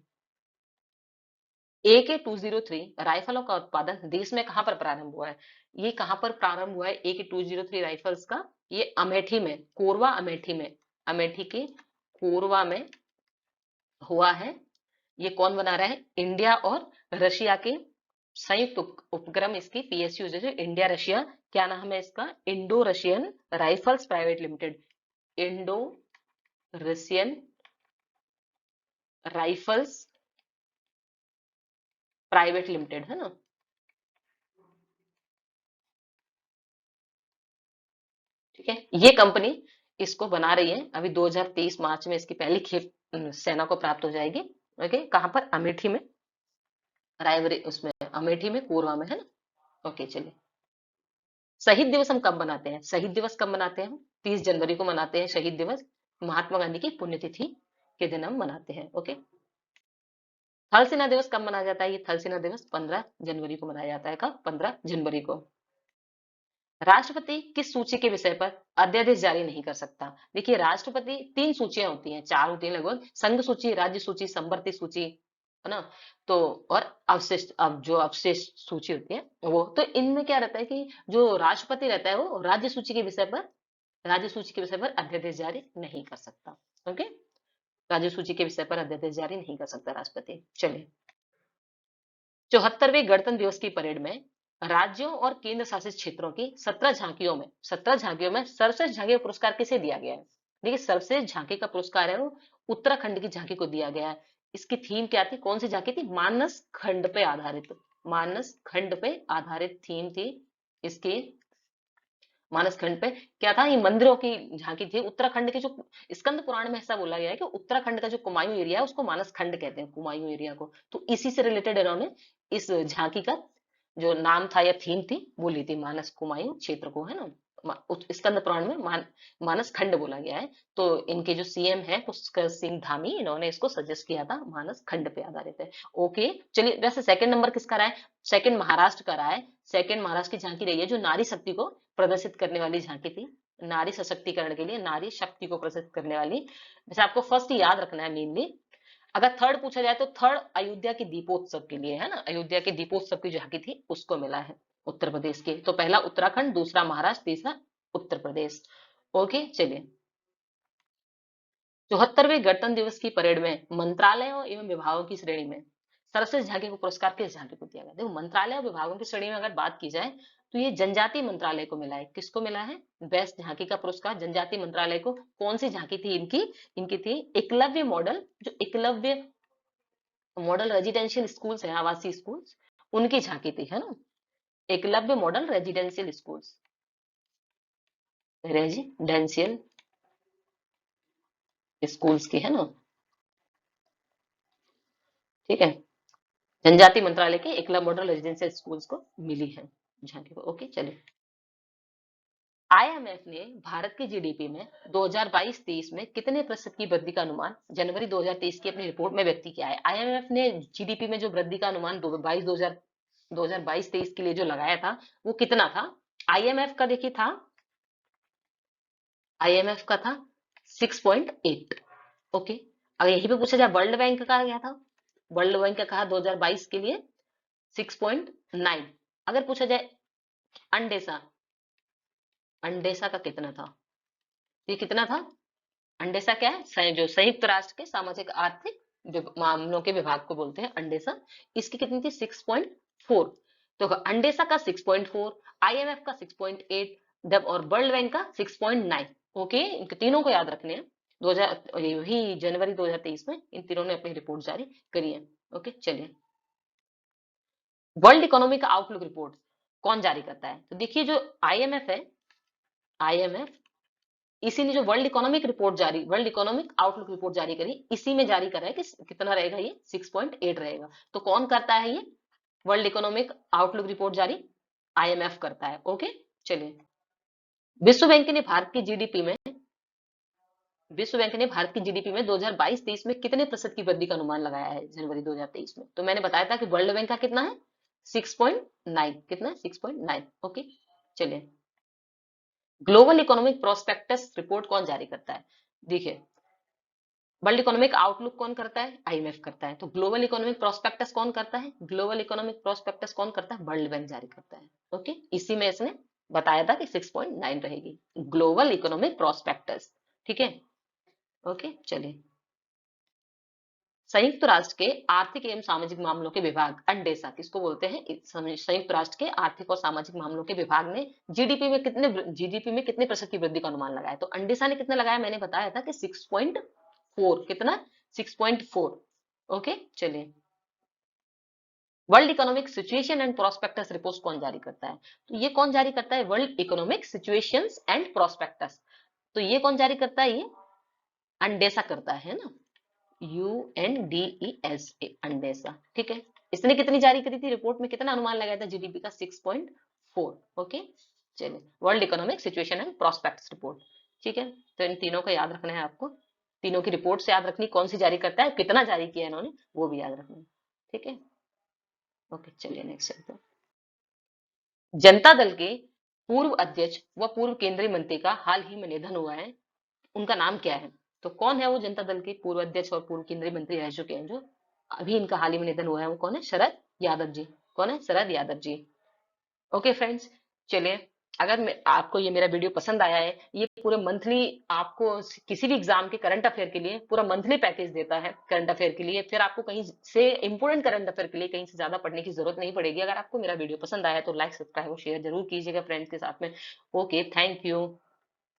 AK-203 राइफलों का उत्पादन देश में कहां पर प्रारंभ हुआ है? ये कहां पर प्रारंभ हुआ है AK-203 राइफल्स का? ये अमेठी में, कोरबा अमेठी में, अमेठी के कोरबा में हुआ है। ये कौन बना रहा है? इंडिया और रशिया के संयुक्त उपक्रम, इसकी PSU, जो इंडिया रशिया, क्या नाम है इसका? Indo Russian rifles private limited, Indo Russian rifles private limited, है ना। ठीक है, ये कंपनी इसको बना रही है। अभी 2023 मार्च में इसकी पहली खेप सेना को प्राप्त हो जाएगी। ओके, कहां पर? अमेठी में, रायबरेली, उसमें अमेठी में, कोरबा में, है ना। ओके, चलिए, शहीद दिवस हम कब मनाते हैं? शहीद दिवस कब मनाते हैं? 30 जनवरी को मनाते हैं शहीद दिवस, महात्मा गांधी की पुण्यतिथि के दिन हम मनाते हैं। ओके, थल सेना दिवस कब मनाया जाता है? ये थल सेना दिवस 15 जनवरी को मनाया जाता है। कब? 15 जनवरी को। राष्ट्रपति किस सूची के विषय पर अध्यादेश जारी नहीं कर सकता? देखिए, राष्ट्रपति, 3 सूचियां होती हैं, 4 होती हैं लगभग, संघ सूची, राज्य सूची, संवर्ती सूची, है ना। तो और अवशिष्ट, अब जो अवशिष्ट सूची होती है वो, तो इनमें क्या रहता है कि जो राष्ट्रपति रहता है वो राज्य सूची के विषय पर अध्यादेश जारी नहीं कर सकता। ओके, राज्य सूची के विषय पर अध्यादेश जारी नहीं कर सकता राष्ट्रपति। चलिए, 74वें गणतंत्र दिवस की परेड में राज्यों और केंद्र शासित क्षेत्रों की 17 झांकियों में सर्वश्रेष्ठ झांकी का पुरस्कार किसे दिया गया है? देखिए, सर्वश्रेष्ठ झांकी का पुरस्कार है वो उत्तराखंड की झांकी को दिया गया है। इसकी थीम क्या थी? कौन सी झांकी थी? मानस खंड पे आधारित, मानस खंड पे आधारित थीम थी इसकी। मानस खंड पे क्या था? ये मंदिरों की झांकी थी। उत्तराखंड के जो स्कंद पुराण में ऐसा बोला गया है कि उत्तराखंड का जो कुमायूं एरिया है उसको मानस खंड कहते हैं, कुमायूं एरिया को। तो इसी से रिलेटेड इन्होंने इस झांकी का जो नाम था या थीम थी वो ली थी, मानस कुमायूं क्षेत्र को, है ना। स्कंद पुराण में मानस खंड बोला गया है। तो इनके जो सीएम है पुष्कर सिंह धामी, इन्होंने इसको सजेस्ट किया था, मानस खंड पे आधारित है। ओके, चलिए, वैसे सेकंड नंबर किसका रहा है? सेकंड महाराष्ट्र का रहा है। सेकंड महाराष्ट्र की झांकी रही है जो नारी शक्ति को प्रदर्शित करने वाली झांकी थी, नारी सशक्तिकरण के लिए, नारी शक्ति को प्रदर्शित करने वाली। जैसे आपको फर्स्ट याद रखना है मेनली। अगर थर्ड पूछा जाए तो थर्ड अयोध्या के दीपोत्सव के लिए, है ना, अयोध्या के दीपोत्सव की झांकी थी उसको मिला है उत्तर प्रदेश के। तो पहला उत्तराखंड, दूसरा महाराष्ट्र, तीसरा उत्तर प्रदेश। ओके, चलिए, 74वें गणतंत्र दिवस की परेड में मंत्रालयों एवं विभागों की श्रेणी में सर्वश्रेष्ठ झांकी को पुरस्कार किस झांकी को दिया गया? देखो, मंत्रालय और विभागों की श्रेणी में अगर बात की जाए तो ये जनजातीय मंत्रालय को मिला है। किसको मिला है? बेस्ट झांकी का पुरस्कार जनजातीय मंत्रालय को। कौन सी झांकी थी इनकी? इनकी थी एकलव्य मॉडल, जो एकलव्य मॉडल रेजिडेंशियल स्कूल्स है, आवासीय स्कूल्स, उनकी झांकी थी, है ना। Eklavya model residential schools, residential schools की, है ना। ठीक है, जनजाति मंत्रालय के एकलव्य मॉडल रेजिडेंशियल स्कूल्स को मिली है झांकी को। ओके चलिए, आईएमएफ ने भारत की जीडीपी में 2022-23 में कितने प्रतिशत की वृद्धि का अनुमान जनवरी 2023 की अपनी रिपोर्ट में व्यक्त किया है। आईएमएफ ने जीडीपी में जो वृद्धि का अनुमान 2022-23 के लिए जो लगाया था वो कितना था। आईएमएफ का देखिए था, आईएमएफ का था 6.8। ओके, अगर यही पे पूछा जाए वर्ल्ड बैंक का क्या था, वर्ल्ड बैंक का कहा 2022 के लिए 6.9। अगर पूछा जाए अंडेसा, अंडेसा का कितना था, ये कितना था। अंडेसा क्या है, जो संयुक्त राष्ट्र के सामाजिक आर्थिक मामलों के विभाग को बोलते हैं अंडेसा। इसकी कितनी थी 6.4। तो अंडेसा का 6.4, आईएमएफ का 6.8 जब और वर्ल्ड बैंक का 6.9। ओके, इनके तीनों को याद रखने हैं। 2000 यही जनवरी 2023 में इन तीनों ने अपनी रिपोर्ट जारी करी है। ओके चलिए, वर्ल्ड इकोनॉमिक आउटलुक रिपोर्ट कौन जारी करता है। तो देखिए जो आईएमएफ है, आईएमएफ इसी ने जो वर्ल्ड इकोनॉमिक आउटलुक रिपोर्ट जारी करी, इसी में जारी करा है कि कितना रहेगा, ये 6.8 रहेगा। तो कौन करता है ये वर्ल्ड इकोनॉमिक आउटलुक रिपोर्ट जारी, आईएमएफ करता है। ओके चलिए, विश्व बैंक ने भारत की जीडीपी में विश्व बैंक ने भारत की जीडीपी में 2022-23 में कितने प्रतिशत की वृद्धि का अनुमान लगाया है जनवरी 2023 में। तो मैंने बताया था कि वर्ल्ड बैंक का कितना है 6.9, कितना है 6.9। ओके चलिए, ग्लोबल इकोनॉमिक प्रोस्पेक्टस रिपोर्ट कौन जारी करता है। देखिए, वर्ल्ड इकोनॉमिक आउटलुक कौन करता है, आईएमएफ करता है। तो ग्लोबल इकोनॉमिक प्रोस्पेक्टस कौन करता है, ग्लोबल इकोनॉमिक प्रोस्पेक्टस कौन करता है, वर्ल्ड बैंक जारी करता है। ओके, इसी में इसने बताया था कि 6.9 रहेगी ग्लोबल इकोनॉमिक प्रोस्पेक्टस। ठीक है, ओके चलिए, संयुक्त राष्ट्र के आर्थिक एवं सामाजिक मामलों के विभाग अंडेसा किसको बोलते हैं, संयुक्त राष्ट्र के आर्थिक और सामाजिक मामलों के विभाग ने जीडीपी में कितने प्रतिशत की वृद्धि का अनुमान लगाया। तो अंडेसा ने कितना लगाया, मैंने बताया था कि 6.4, कितना 6.4। ओके चलिए, world economic situation and prospectus report कौन जारी करता है। तो ये कौन जारी करता है, world economic situations and prospectus. तो ये कौन जारी करता है, ये अंडेसा करता है ना, UNDESA अंडेसा। ठीक है, इसने कितनी जारी करी थी रिपोर्ट में, कितना अनुमान लगाया था जीडीपी का 6.4। ओके चलिए, world economic situation and prospects report. ठीक है, तो इन तीनों को याद रखना है आपको, तीनों की रिपोर्ट से याद रखनी कौन सी जारी करता है, कितना जारी किया इन्होंने वो भी याद रखना है। ठीक है, ओके चलिए नेक्स्ट चलते हैं। जनता दल के पूर्व अध्यक्ष व पूर्व केंद्रीय मंत्री का हाल ही में निधन हुआ है, उनका नाम क्या है। तो कौन है वो जनता दल के पूर्व अध्यक्ष और पूर्व केंद्रीय मंत्री रह चुके हैं जो अभी इनका हाल ही में निधन हुआ है, वो कौन है, शरद यादव जी। कौन है, शरद यादव जी। ओके फ्रेंड्स, चलिए, अगर आपको ये मेरा वीडियो पसंद आया है, ये पूरे मंथली आपको किसी भी एग्जाम के करंट अफेयर के लिए पूरा मंथली पैकेज देता है करंट अफेयर के लिए, फिर आपको कहीं से इंपोर्टेंट करंट अफेयर के लिए कहीं से ज्यादा पढ़ने की जरूरत नहीं पड़ेगी। अगर आपको मेरा वीडियो पसंद आया तो लाइक सब्सक्राइब और शेयर जरूर कीजिएगा फ्रेंड्स के साथ में। Okay thank you.